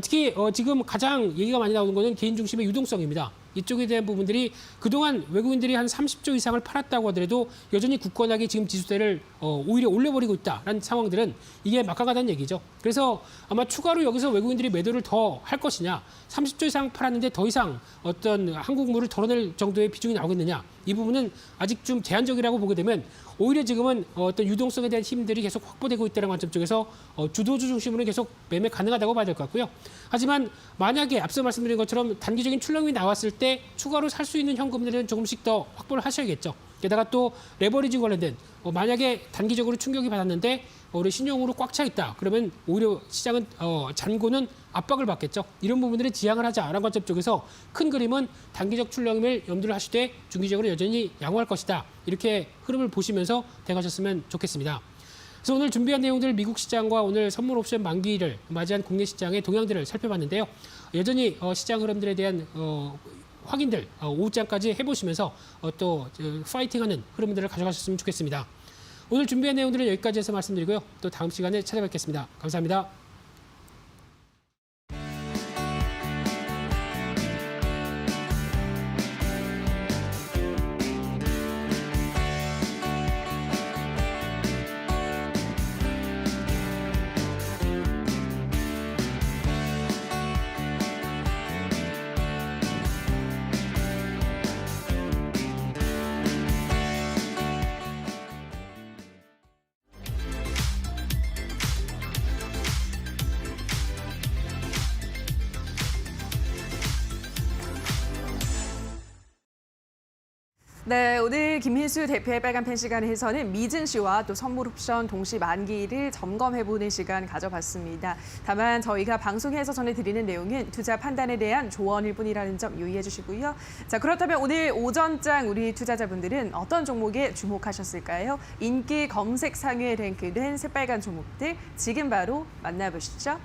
특히 지금 가장 얘기가 많이 나오는 것은 개인 중심의 유동성입니다. 이쪽에 대한 부분들이 그동안 외국인들이 한 30조 이상을 팔았다고 하더라도 여전히 굳건하게 지금 지수대를 오히려 올려버리고 있다라는 상황들은 이게 막강하다는 얘기죠. 그래서 아마 추가로 여기서 외국인들이 매도를 더 할 것이냐 30조 이상 팔았는데 더 이상 어떤 한국물을 덜어낼 정도의 비중이 나오겠느냐 이 부분은 아직 좀 제한적이라고 보게 되면 오히려 지금은 어떤 유동성에 대한 힘들이 계속 확보되고 있다는 관점 쪽에서 주도주 중심으로 계속 매매 가능하다고 봐야 될 것 같고요. 하지만 만약에 앞서 말씀드린 것처럼 단기적인 출렁임이 나왔을 때 추가로 살 수 있는 현금들은 조금씩 더 확보를 하셔야겠죠. 게다가 또 레버리지 관련된 만약에 단기적으로 충격이 받았는데 우리 신용으로 꽉 차 있다. 그러면 오히려 시장은 잔고는 압박을 받겠죠. 이런 부분들은 지양을 하자라는 관점 쪽에서 큰 그림은 단기적 출렁임을 염두를 하시되 중기적으로 여전히 양호할 것이다. 이렇게 흐름을 보시면서 대가셨으면 좋겠습니다. 그래서 오늘 준비한 내용들 미국 시장과 오늘 선물 옵션 만기를 맞이한 국내 시장의 동향들을 살펴봤는데요. 여전히 시장 흐름들에 대한 확인들 오후장까지 해보시면서 또 파이팅하는 흐름들을 가져가셨으면 좋겠습니다. 오늘 준비한 내용들은 여기까지 해서 말씀드리고요. 또 다음 시간에 찾아뵙겠습니다. 감사합니다. 네, 오늘 김민수 대표의 빨간펜 시간에서는 미증 시와 또 선물 옵션 동시 만기를 점검해보는 시간 가져봤습니다. 다만 저희가 방송에서 전해드리는 내용은 투자 판단에 대한 조언일 뿐이라는 점 유의해 주시고요. 자, 그렇다면 오늘 오전장 우리 투자자분들은 어떤 종목에 주목하셨을까요? 인기 검색 상위에 랭크된 새빨간 종목들 지금 바로 만나보시죠.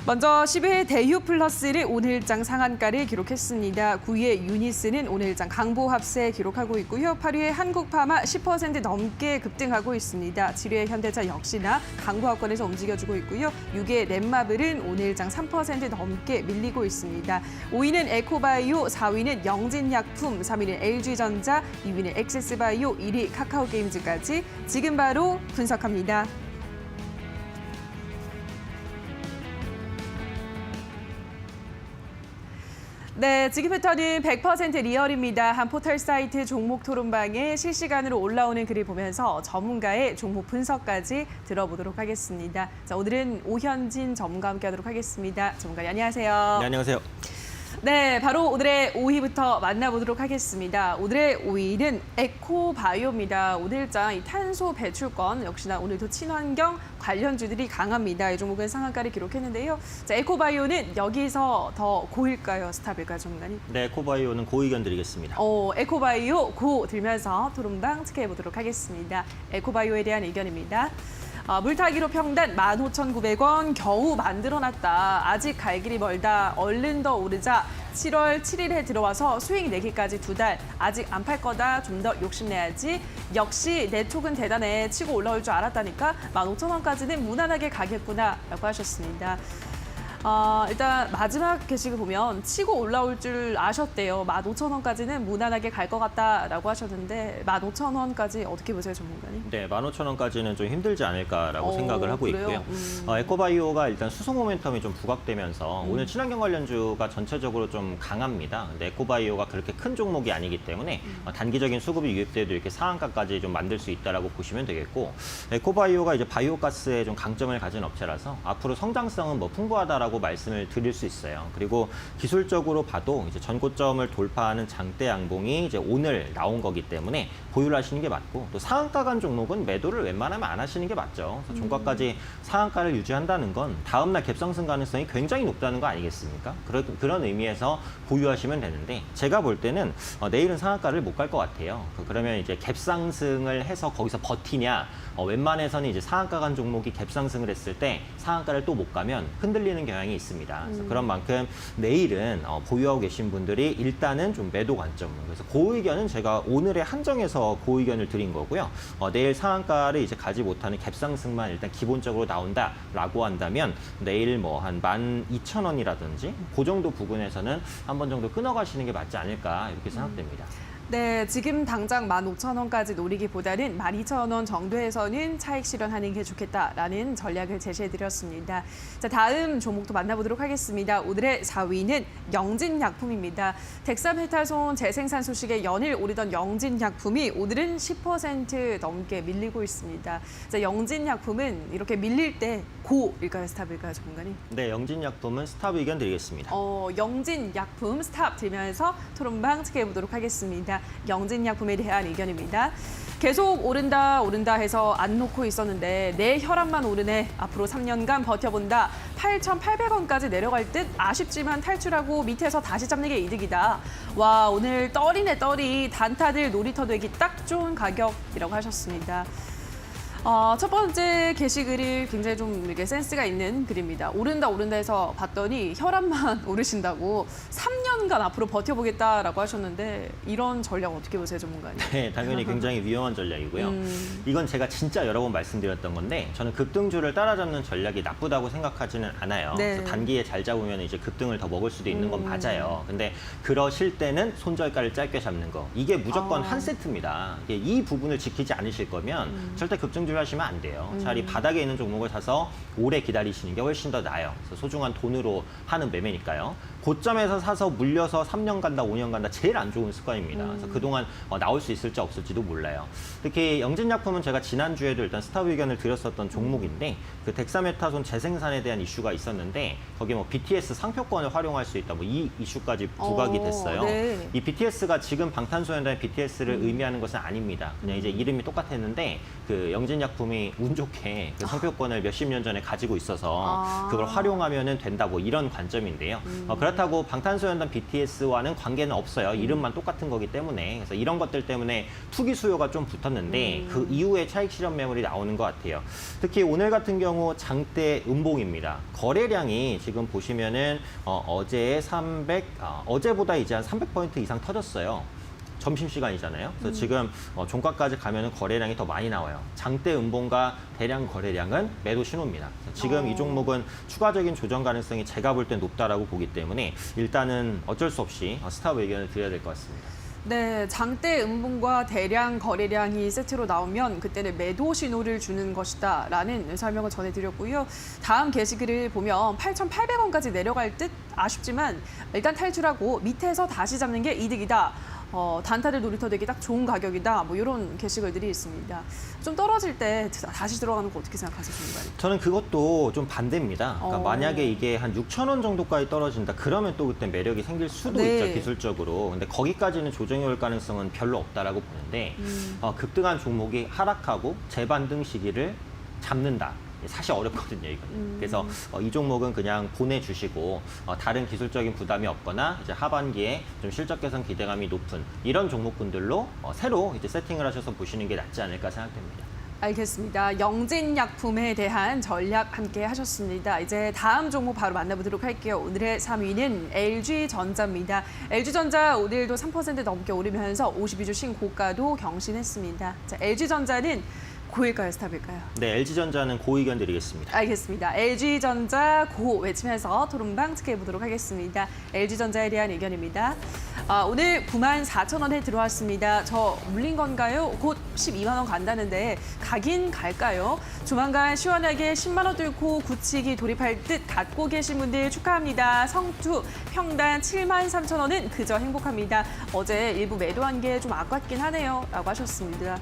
먼저 10회 대유 플러스를 오늘장 상한가를 기록했습니다. 9위의 유니스는 오늘장 강보 합세 기록하고 있고요. 8위의 한국파마 10% 넘게 급등하고 있습니다. 7위의 현대차 역시나 강보합권에서 움직여주고 있고요. 6위의 넷마블은 오늘장 3% 넘게 밀리고 있습니다. 5위는 에코바이오, 4위는 영진약품, 3위는 LG전자, 2위는 엑세스바이오, 1위 카카오게임즈까지 지금 바로 분석합니다. 네, 지금부터는 100% 리얼입니다. 한 포털 사이트 종목 토론방에 실시간으로 올라오는 글을 보면서 전문가의 종목 분석까지 들어보도록 하겠습니다. 자, 오늘은 오현진 전문가와 함께하도록 하겠습니다. 전문가님 안녕하세요. 네, 안녕하세요. 네, 바로 오늘의 5위부터 만나보도록 하겠습니다. 오늘의 5위는 에코바이오입니다. 오늘장 이 탄소 배출권 역시나 오늘도 친환경 관련주들이 강합니다. 이 종목은 상한가를 기록했는데요. 자, 에코바이오는 여기서 더 고일까요? 스탑일까요, 전문가님? 네, 에코바이오는 고의견 드리겠습니다. 에코바이오 고 들면서 토론방 체크해보도록 하겠습니다. 에코바이오에 대한 의견입니다. 물타기로 평단 15,900원 겨우 만들어놨다. 아직 갈 길이 멀다. 얼른 더 오르자. 7월 7일에 들어와서 수익 내기까지 2달. 아직 안 팔 거다. 좀 더 욕심내야지. 역시 내 촉은 대단해. 치고 올라올 줄 알았다니까. 15,000원까지는 무난하게 가겠구나. 라고 하셨습니다. 일단 마지막 게시글 보면 치고 올라올 줄 아셨대요. 15,000원까지는 무난하게 갈 것 같다라고 하셨는데 15,000원까지 어떻게 보세요, 전문가님? 네, 15,000원까지는 좀 힘들지 않을까라고 생각을 하고 그래요? 있고요. 에코바이오가 일단 수소 모멘텀이 좀 부각되면서 오늘 친환경 관련주가 전체적으로 좀 강합니다. 근데 에코바이오가 그렇게 큰 종목이 아니기 때문에 단기적인 수급이 유입돼도 이렇게 상한가까지 좀 만들 수 있다라고 보시면 되겠고, 에코바이오가 이제 바이오가스에 좀 강점을 가진 업체라서 앞으로 성장성은 뭐 풍부하다라고 말씀을 드릴 수 있어요. 그리고 기술적으로 봐도 이제 전고점을 돌파하는 장대 양봉이 이제 오늘 나온 거기 때문에 보유를 하시는 게 맞고, 또 상한가 간 종목은 매도를 웬만하면 안 하시는 게 맞죠. 그래서 종가까지 상한가를 유지한다는 건 다음날 갭상승 가능성이 굉장히 높다는 거 아니겠습니까? 그런 의미에서 보유하시면 되는데, 제가 볼 때는 내일은 상한가를 못 갈 것 같아요. 그러면 이제 갭상승을 해서 거기서 버티냐, 웬만해서는 이제 상한가 간 종목이 갭상승을 했을 때 상한가를 또 못 가면 흔들리는 경향이 있습니다. 그래서 그런 만큼 내일은 보유하고 계신 분들이 일단은 좀 매도 관점으로, 그래서 고의견은 제가 오늘의 한정해서 고의견을 드린 거고요. 내일 상한가를 이제 가지 못하는 갭상승만 일단 기본적으로 나온다라고 한다면 내일 뭐 한 12,000원이라든지 그 정도 부분에서는 한 번 정도 끊어가시는 게 맞지 않을까 이렇게 생각됩니다. 네, 지금 당장 15,000원까지 노리기보다는 12,000원 정도에서는 차익 실현하는 게 좋겠다라는 전략을 제시해드렸습니다. 자, 다음 종목도 만나보도록 하겠습니다. 오늘의 4위는 영진약품입니다. 덱사메타손 재생산 소식에 연일 오르던 영진약품이 오늘은 10% 넘게 밀리고 있습니다. 자, 영진약품은 이렇게 밀릴 때 고일까요, 스탑일까요, 전문가님? 네, 영진약품은 스탑 의견 드리겠습니다. 영진약품 스탑 들면서 토론방 체크해보도록 하겠습니다. 영진약품에 대한 의견입니다. 계속 오른다 해서 안 놓고 있었는데 내 혈압만 오르네. 앞으로 3년간 버텨본다. 8,800원까지 내려갈 듯 아쉽지만 탈출하고 밑에서 다시 잡는 게 이득이다. 와, 오늘 떨이네 떨이. 단타들 놀이터 되기 딱 좋은 가격이라고 하셨습니다. 첫 번째 게시글이 굉장히 좀 이렇게 센스가 있는 글입니다. 오른다 해서 봤더니 혈압만 오르신다고 3년간 앞으로 버텨보겠다라고 하셨는데 이런 전략 어떻게 보세요, 전문가님? 네, 당연히 굉장히 위험한 전략이고요. 이건 제가 진짜 여러 번 말씀드렸던 건데, 저는 급등주를 따라잡는 전략이 나쁘다고 생각하지는 않아요. 네. 그래서 단기에 잘 잡으면 이제 급등을 더 먹을 수도 있는 건 맞아요. 근데 그러실 때는 손절가를 짧게 잡는 거, 이게 무조건 한 세트입니다. 이 부분을 지키지 않으실 거면 절대 급등주를 하시면 안 돼요. 차라리 바닥에 있는 종목을 사서 오래 기다리시는 게 훨씬 더 나아요. 그래서 소중한 돈으로 하는 매매니까요. 고점에서 사서 물려서 3년 간다, 5년 간다 제일 안 좋은 습관입니다. 그래서 그동안 나올 수 있을지 없을지도 몰라요. 특히 영진약품은 제가 지난주에도 일단 스탑 의견을 드렸었던 종목인데 그 덱사메타손 재생산에 대한 이슈가 있었는데 거기에 뭐 BTS 상표권을 활용할 수 있다 뭐 이 이슈까지 부각이 됐어요. 네. 이 BTS가 지금 방탄소년단의 BTS를 의미하는 것은 아닙니다. 그냥 이제 이름이 똑같았는데 그 영진약품이 운 좋게 그 상표권을 몇십 년 전에 가지고 있어서 그걸 활용하면 된다 뭐 이런 관점인데요. 그렇다고 방탄소년단 BTS와는 관계는 없어요. 이름만 똑같은 거기 때문에. 그래서 이런 것들 때문에 투기 수요가 좀 붙었는데 그 이후에 차익 실현 매물이 나오는 것 같아요. 특히 오늘 같은 경우 장대 음봉입니다. 거래량이 지금 보시면은 어제 어제보다 이제 한 300포인트 이상 터졌어요. 점심시간이잖아요. 그래서 지금 종가까지 가면은 거래량이 더 많이 나와요. 장대 음봉과 대량 거래량은 매도 신호입니다. 그래서 지금 이 종목은 추가적인 조정 가능성이 제가 볼 땐 높다라고 보기 때문에 일단은 어쩔 수 없이 스탑 의견을 드려야 될 것 같습니다. 네, 장대 음봉과 대량 거래량이 세트로 나오면 그때는 매도 신호를 주는 것이다라는 설명을 전해드렸고요. 다음 게시글을 보면 8,800원까지 내려갈 듯 아쉽지만 일단 탈출하고 밑에서 다시 잡는 게 이득이다. 단타를 놀이터 되기 딱 좋은 가격이다. 뭐 이런 게시글들이 있습니다. 좀 떨어질 때 다시 들어가는 거 어떻게 생각하세요, 전문가님? 저는 그것도 좀 반대입니다. 그러니까 어. 만약에 이게 한 6,000원 정도까지 떨어진다. 그러면 또 그때 매력이 생길 수도 네. 있죠, 기술적으로. 근데 거기까지는 조정이 올 가능성은 별로 없다라고 보는데 급등한 종목이 하락하고 재반등 시기를 잡는다. 사실 어렵거든요, 이거는. 그래서 이 종목은 그냥 보내주시고 다른 기술적인 부담이 없거나 이제 하반기에 좀 실적 개선 기대감이 높은 이런 종목군들로 새로 이제 세팅을 하셔서 보시는 게 낫지 않을까 생각됩니다. 알겠습니다. 영진약품에 대한 전략 함께 하셨습니다. 이제 다음 종목 바로 만나보도록 할게요. 오늘의 3위는 LG전자입니다. LG전자 오늘도 3% 넘게 오르면서 52주 신고가도 경신했습니다. 자, LG전자는 고일까요, 스탑일까요? 네, LG전자는 고 의견 드리겠습니다. 알겠습니다. LG전자 고 외치면서 토론방 특해보도록 하겠습니다. LG전자에 대한 의견입니다. 오늘 94,000원에 들어왔습니다. 저 물린 건가요? 곧 12만 원 간다는데 가긴 갈까요? 조만간 시원하게 10만 원 뚫고 굳히기 돌입할 듯 갖고 계신 분들 축하합니다. 성투 평단 73,000원은 그저 행복합니다. 어제 일부 매도한 게 좀 아깝긴 하네요. 라고 하셨습니다.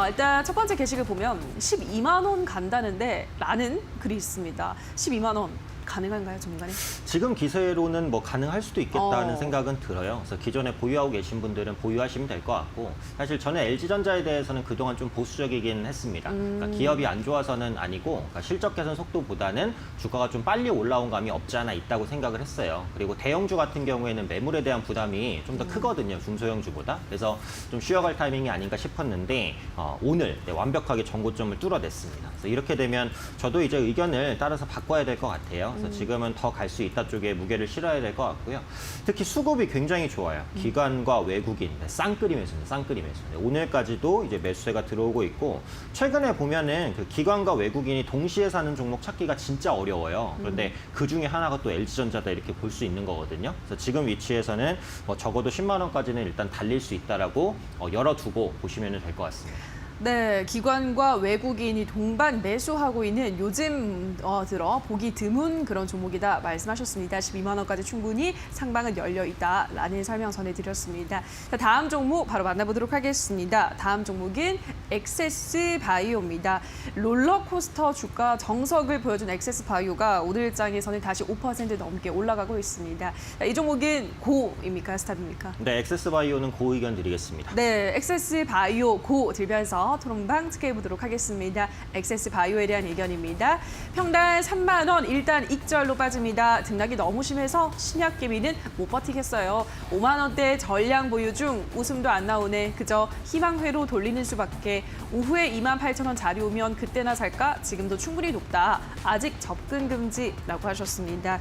일단 첫 번째 게시글 보면 12만 원 간다는데 라는 글이 있습니다. 12만 원 가능한가요, 전문가님? 지금 기세로는 뭐 가능할 수도 있겠다는 어. 생각은 들어요. 그래서 기존에 보유하고 계신 분들은 보유하시면 될 것 같고 사실 저는 LG전자에 대해서는 그동안 좀 보수적이긴 했습니다. 그러니까 기업이 안 좋아서는 아니고 그러니까 실적 개선 속도보다는 주가가 좀 빨리 올라온 감이 없지 않아 있다고 생각을 했어요. 그리고 대형주 같은 경우에는 매물에 대한 부담이 좀 더 크거든요, 중소형주보다. 그래서 좀 쉬어갈 타이밍이 아닌가 싶었는데 오늘 완벽하게 정고점을 뚫어냈습니다. 그래서 이렇게 되면 저도 이제 의견을 따라서 바꿔야 될 것 같아요. 그래서 지금은 더 갈 수 있다 쪽에 무게를 실어야 될 것 같고요. 특히 수급이 굉장히 좋아요. 기관과 외국인, 쌍끌이 매수입니다. 쌍끌이 매수. 오늘까지도 이제 매수세가 들어오고 있고 최근에 보면은 그 기관과 외국인이 동시에 사는 종목 찾기가 진짜 어려워요. 그런데 그 중에 하나가 또 LG전자다 이렇게 볼 수 있는 거거든요. 그래서 지금 위치에서는 적어도 10만 원까지는 일단 달릴 수 있다라고 열어두고 보시면 될 것 같습니다. 네, 기관과 외국인이 동반 매수하고 있는 요즘 들어 보기 드문 그런 종목이다 말씀하셨습니다. 12만 원까지 충분히 상방은 열려 있다라는 설명 전해드렸습니다. 자, 다음 종목 바로 만나보도록 하겠습니다. 다음 종목은 엑세스바이오입니다. 롤러코스터 주가 정석을 보여준 엑세스바이오가 오늘 장에서는 다시 5% 넘게 올라가고 있습니다. 자, 이 종목은 고입니까, 스탑입니까? 네, 엑세스바이오는 고 의견 드리겠습니다. 네, 엑세스바이오 고 들면서 토론방 특해보도록 하겠습니다. 엑세스바이오에 대한 의견입니다. 평단 3만 원 일단 익절로 빠집니다. 등락이 너무 심해서 신약개미는 못 버티겠어요. 5만 원대 전량 보유 중 웃음도 안 나오네. 그저 희망회로 돌리는 수밖에. 오후에 28,000원 자리 오면 그때나 살까? 지금도 충분히 높다. 아직 접근 금지라고 하셨습니다.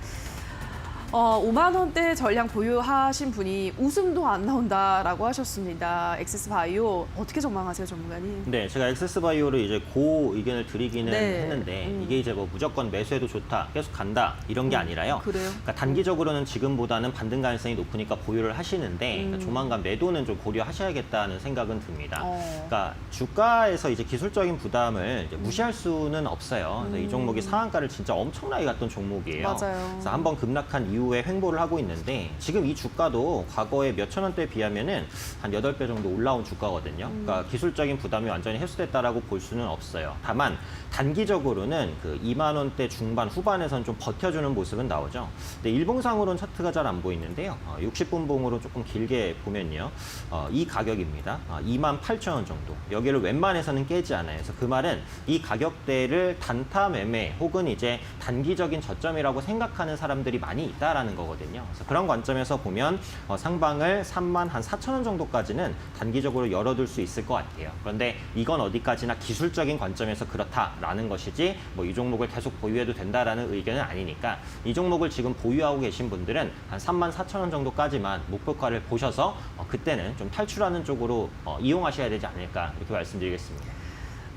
5만 원대 전량 보유하신 분이 웃음도 안 나온다라고 하셨습니다. 엑세스바이오 어떻게 전망하세요, 전문가님? 네, 제가 엑세스바이오를 이제 고 의견을 드리기는 네. 했는데 이게 이제 뭐 무조건 매수해도 좋다, 계속 간다 이런 게 아니라요. 그래요? 그러니까 단기적으로는 지금보다는 반등 가능성이 높으니까 보유를 하시는데 그러니까 조만간 매도는 좀 고려하셔야겠다는 생각은 듭니다. 그러니까 주가에서 이제 기술적인 부담을 이제 무시할 수는 없어요. 그래서 이 종목이 상한가를 진짜 엄청나게 갔던 종목이에요. 맞아요. 그래서 한번 급락한 이후에 횡보를 하고 있는데 지금 이 주가도 과거에 몇천 원대에 비하면은 한 8배 정도 올라온 주가거든요. 그러니까 기술적인 부담이 완전히 해소됐다라고 볼 수는 없어요. 다만 단기적으로는 그 2만 원대 중반 후반에선 좀 버텨주는 모습은 나오죠. 근데 일봉상으로는 차트가 잘 안 보이는데요. 60분 봉으로 조금 길게 보면요. 이 가격입니다. 28,000원 정도. 여기를 웬만해서는 깨지 않아요. 그래서 그 말은 이 가격대를 단타 매매 혹은 이제 단기적인 저점이라고 생각하는 사람들이 많이 있다라는 거거든요. 그래서 그런 관점에서 보면 상방을 34,000원 정도까지는 단기적으로 열어둘 수 있을 것 같아요. 그런데 이건 어디까지나 기술적인 관점에서 그렇다라는 것이지 뭐 이 종목을 계속 보유해도 된다라는 의견은 아니니까 이 종목을 지금 보유하고 계신 분들은 한 34,000원 정도까지만 목표가를 보셔서 그때는 좀 탈출하는 쪽으로 이용하셔야 되지 않을까 이렇게 말씀드리겠습니다.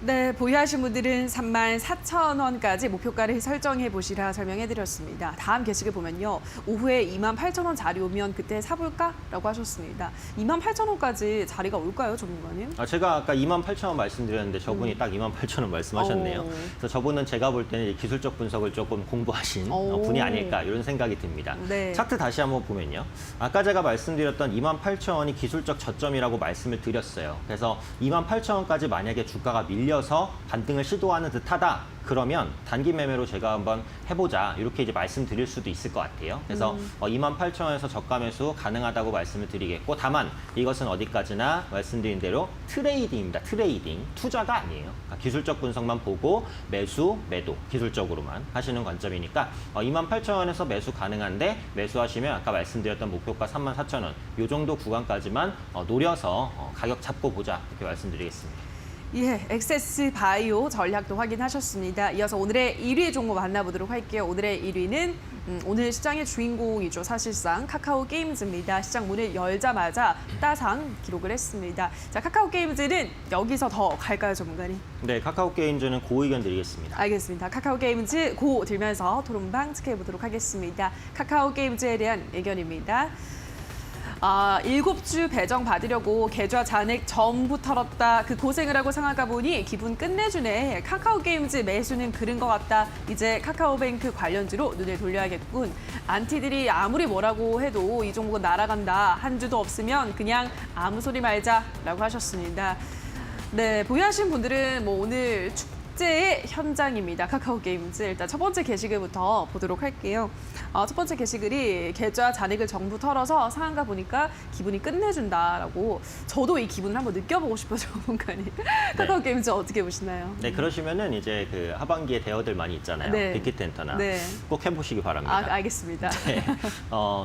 네, 보유하신 분들은 34,000원까지 목표가를 설정해 보시라 설명해 드렸습니다. 다음 게시글 보면요. 오후에 28,000원 자리 오면 그때 사볼까라고 하셨습니다. 28,000원까지 자리가 올까요, 전문가님? 제가 아까 28,000원 말씀드렸는데 저분이 딱 28,000원 말씀하셨네요. 그래서 저분은 제가 볼 때는 기술적 분석을 조금 공부하신 분이 아닐까 이런 생각이 듭니다. 네. 차트 다시 한번 보면요. 아까 제가 말씀드렸던 28,000원이 기술적 저점이라고 말씀을 드렸어요. 그래서 28,000원까지 만약에 주가가 밀려서 반등을 시도하는 듯하다. 그러면 단기 매매로 제가 한번 해보자 이렇게 이제 말씀드릴 수도 있을 것 같아요. 그래서 28,000원에서 저가 매수 가능하다고 말씀을 드리겠고 다만 이것은 어디까지나 말씀드린 대로 트레이딩입니다. 트레이딩, 투자가 아니에요. 그러니까 기술적 분석만 보고 매수, 매도 기술적으로만 하시는 관점이니까 28,000원에서 매수 가능한데 매수하시면 아까 말씀드렸던 목표가 34,000원 이 정도 구간까지만 노려서 가격 잡고 보자 이렇게 말씀드리겠습니다. 예, 엑세스 바이오 전략도 확인하셨습니다. 이어서 오늘의 1위 종목 만나보도록 할게요. 오늘의 1위는 오늘 시장의 주인공이죠. 사실상 카카오 게임즈입니다. 시장 문을 열자마자 따상 기록을 했습니다. 자, 카카오 게임즈는 여기서 더 갈까요, 전문가님? 네, 카카오 게임즈는 고 의견 드리겠습니다. 알겠습니다. 카카오 게임즈 고 들면서 토론방 체크해보도록 하겠습니다. 카카오 게임즈에 대한 의견입니다. 7주 배정 받으려고 계좌 잔액 전부 털었다. 그 고생을 하고 상하가 보니 기분 끝내주네. 카카오 게임즈 매수는 그른 것 같다. 이제 카카오뱅크 관련주로 눈을 돌려야겠군. 안티들이 아무리 뭐라고 해도 이 종목은 날아간다. 한 주도 없으면 그냥 아무 소리 말자라고 하셨습니다. 네, 보유하신 분들은 뭐 오늘 축제의 현장입니다. 카카오 게임즈. 일단 첫 번째 게시글부터 보도록 할게요. 첫 번째 게시글이 계좌 잔액을 전부 털어서 상한가 보니까 기분이 끝내준다라고. 저도 이 기분을 한번 느껴보고 싶어요, 전문가님. 카카오 게임즈 어떻게 보시나요? 네, 그러시면은 이제 그 하반기에 대어들 많이 있잖아요. 네. 빅히트엔터나 네. 꼭 해보시기 바랍니다. 알겠습니다. 네.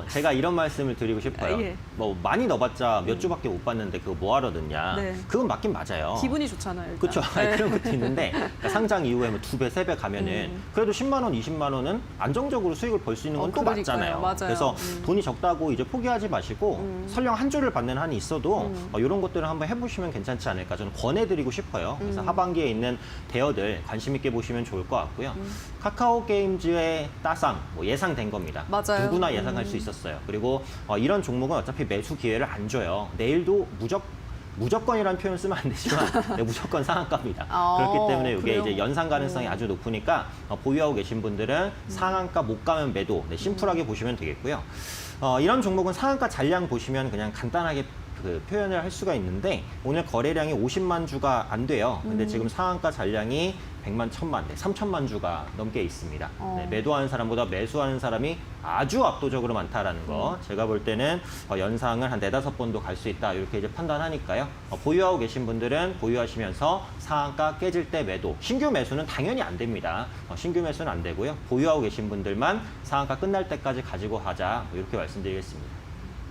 제가 이런 말씀을 드리고 싶어요. 예. 뭐 많이 넣어봤자 몇 주밖에 못 봤는데 그거 뭐하러 넣냐. 네. 그건 맞긴 맞아요. 기분이 좋잖아요. 일단. 그렇죠. 네. 그런 것도 있는데 그러니까 상장 이후에 뭐 2배, 3배 가면은 그래도 10만 원, 20만 원은 안정적으로 수익을 벌 수 있는 건 또 그러니까요. 맞잖아요. 맞아요. 그래서 돈이 적다고 이제 포기하지 마시고 설령 한 주를 받는 한이 있어도 이런 것들을 한번 해보시면 괜찮지 않을까 저는 권해드리고 싶어요. 그래서 하반기에 있는 대어들 관심 있게 보시면 좋을 것 같고요. 카카오 게임즈의 따상 뭐 예상된 겁니다. 맞아요. 누구나 예상할 수 있었어요. 그리고 이런 종목은 어차피 매수 기회를 안 줘요. 내일도 무조건이라는 표현을 쓰면 안 되지만 네, 무조건 상한가입니다. 그렇기 때문에 이게 그래요? 이제 연상 가능성이 아주 높으니까 보유하고 계신 분들은 상한가 못 가면 매도 네, 심플하게 보시면 되겠고요. 이런 종목은 상한가 잔량 보시면 그냥 간단하게 그 표현을 할 수가 있는데 오늘 거래량이 50만 주가 안 돼요. 근데 지금 상한가 잔량이 100만, 1000만, 3000만 주가 넘게 있습니다. 네, 매도하는 사람보다 매수하는 사람이 아주 압도적으로 많다라는 거. 제가 볼 때는 연상을 한 4-5번도 갈 수 있다. 이렇게 이제 판단하니까요. 보유하고 계신 분들은 보유하시면서 상한가 깨질 때 매도. 신규 매수는 당연히 안 됩니다. 신규 매수는 안 되고요. 보유하고 계신 분들만 상한가 끝날 때까지 가지고 하자. 이렇게 말씀드리겠습니다.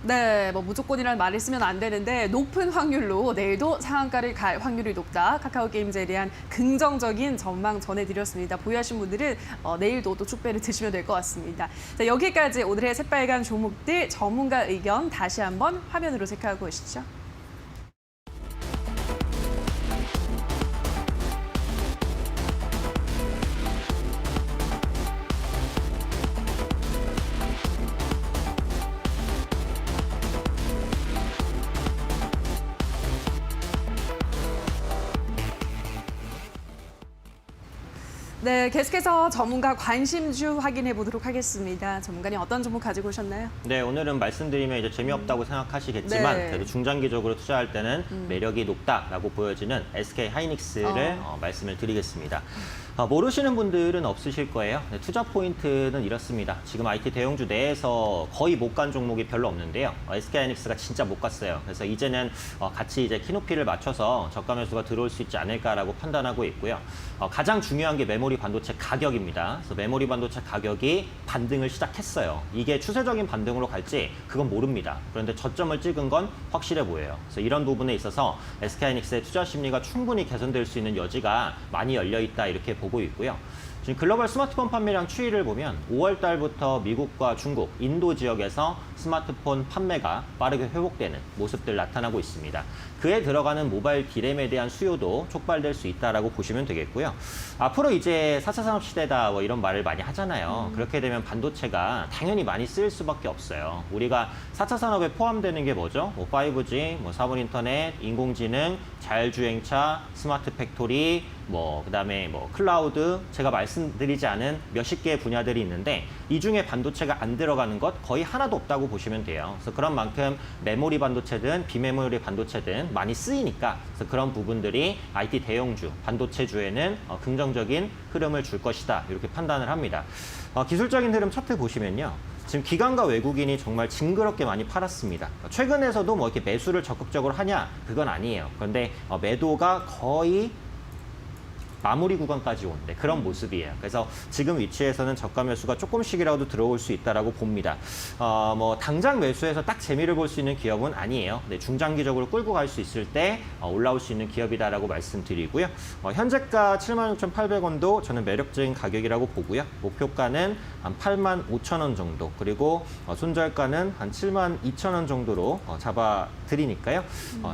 네, 뭐 무조건이라는 말을 쓰면 안 되는데 높은 확률로 내일도 상한가를 갈 확률이 높다. 카카오 게임즈에 대한 긍정적인 전망 전해드렸습니다. 보유하신 분들은 내일도 또 축배를 드시면 될 것 같습니다. 자, 여기까지 오늘의 새빨간 종목들 전문가 의견 다시 한번 화면으로 체크하고 오시죠. 네, 계속해서 전문가 관심주 확인해 보도록 하겠습니다. 전문가님 어떤 종목 가지고 오셨나요? 네, 오늘은 말씀드리면 이제 재미없다고 생각하시겠지만 네. 그래도 중장기적으로 투자할 때는 매력이 높다라고 보여지는 SK 하이닉스를 말씀을 드리겠습니다. 모르시는 분들은 없으실 거예요. 네, 투자 포인트는 이렇습니다. 지금 IT 대형주 내에서 거의 못 간 종목이 별로 없는데요. SK 하이닉스가 진짜 못 갔어요. 그래서 이제는 같이 이제 키높이를 맞춰서 저가 매수가 들어올 수 있지 않을까라고 판단하고 있고요. 가장 중요한 게 메모리 반도체 가격입니다. 그래서 메모리 반도체 가격이 반등을 시작했어요. 이게 추세적인 반등으로 갈지 그건 모릅니다. 그런데 저점을 찍은 건 확실해 보여요. 그래서 이런 부분에 있어서 SK 하이닉스의 투자 심리가 충분히 개선될 수 있는 여지가 많이 열려 있다 이렇게 보고 있고요. 지금 글로벌 스마트폰 판매량 추이를 보면 5월 달부터 미국과 중국, 인도 지역에서 스마트폰 판매가 빠르게 회복되는 모습들 나타나고 있습니다. 그에 들어가는 모바일 디램에 대한 수요도 촉발될 수 있다라고 보시면 되겠고요. 앞으로 이제 4차 산업 시대다 뭐 이런 말을 많이 하잖아요. 그렇게 되면 반도체가 당연히 많이 쓰일 수밖에 없어요. 우리가 4차 산업에 포함되는 게 뭐죠? 뭐 5G, 뭐 4분 인터넷, 인공지능, 자율주행차, 스마트 팩토리, 그다음에 클라우드, 제가 말씀드리지 않은 몇십 개의 분야들이 있는데 이 중에 반도체가 안 들어가는 것 거의 하나도 없다고 보시면 돼요. 그래서 그런 만큼 메모리 반도체든 비메모리 반도체든 많이 쓰이니까 그래서 그런 부분들이 IT 대형주, 반도체주에는 긍정적인 흐름을 줄 것이다 이렇게 판단을 합니다. 기술적인 흐름 차트 보시면요. 지금 기관과 외국인이 정말 징그럽게 많이 팔았습니다. 최근에서도 이렇게 매수를 적극적으로 하냐? 그건 아니에요. 그런데 매도가 거의 마무리 구간까지 온대 그런 모습이에요. 그래서 지금 위치에서는 저가 매수가 조금씩이라도 들어올 수 있다라고 봅니다. 당장 매수해서 딱 재미를 볼 수 있는 기업은 아니에요. 네, 중장기적으로 끌고 갈 수 있을 때 올라올 수 있는 기업이다라고 말씀드리고요. 현재가 76,800원도 저는 매력적인 가격이라고 보고요. 목표가는 한 85,000원 정도 그리고 손절가는 한 72,000원 정도로 잡아드리니까요.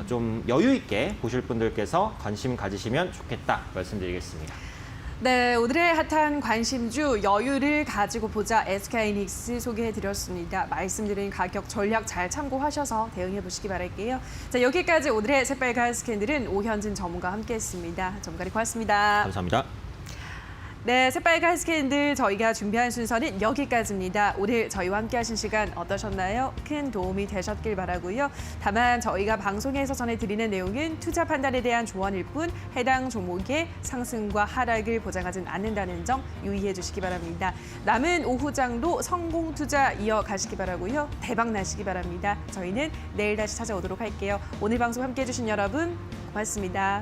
좀 여유 있게 보실 분들께서 관심 가지시면 좋겠다 말씀드리겠습니다. 네, 오늘의 핫한 관심주 여유를 가지고 보자 SK하이닉스 소개해드렸습니다. 말씀드린 가격 전략 잘 참고하셔서 대응해 보시기 바랄게요. 자, 여기까지 오늘의 새빨간 스캔들은 오현진 전문가와 함께했습니다. 전문가님 고맙습니다. 감사합니다. 네, 새빨간 스캔들 저희가 준비한 순서는 여기까지입니다. 오늘 저희와 함께하신 시간 어떠셨나요? 큰 도움이 되셨길 바라고요. 다만 저희가 방송에서 전해드리는 내용은 투자 판단에 대한 조언일 뿐 해당 종목의 상승과 하락을 보장하진 않는다는 점 유의해 주시기 바랍니다. 남은 오후장도 성공 투자 이어가시기 바라고요. 대박 나시기 바랍니다. 저희는 내일 다시 찾아오도록 할게요. 오늘 방송 함께해 주신 여러분 고맙습니다.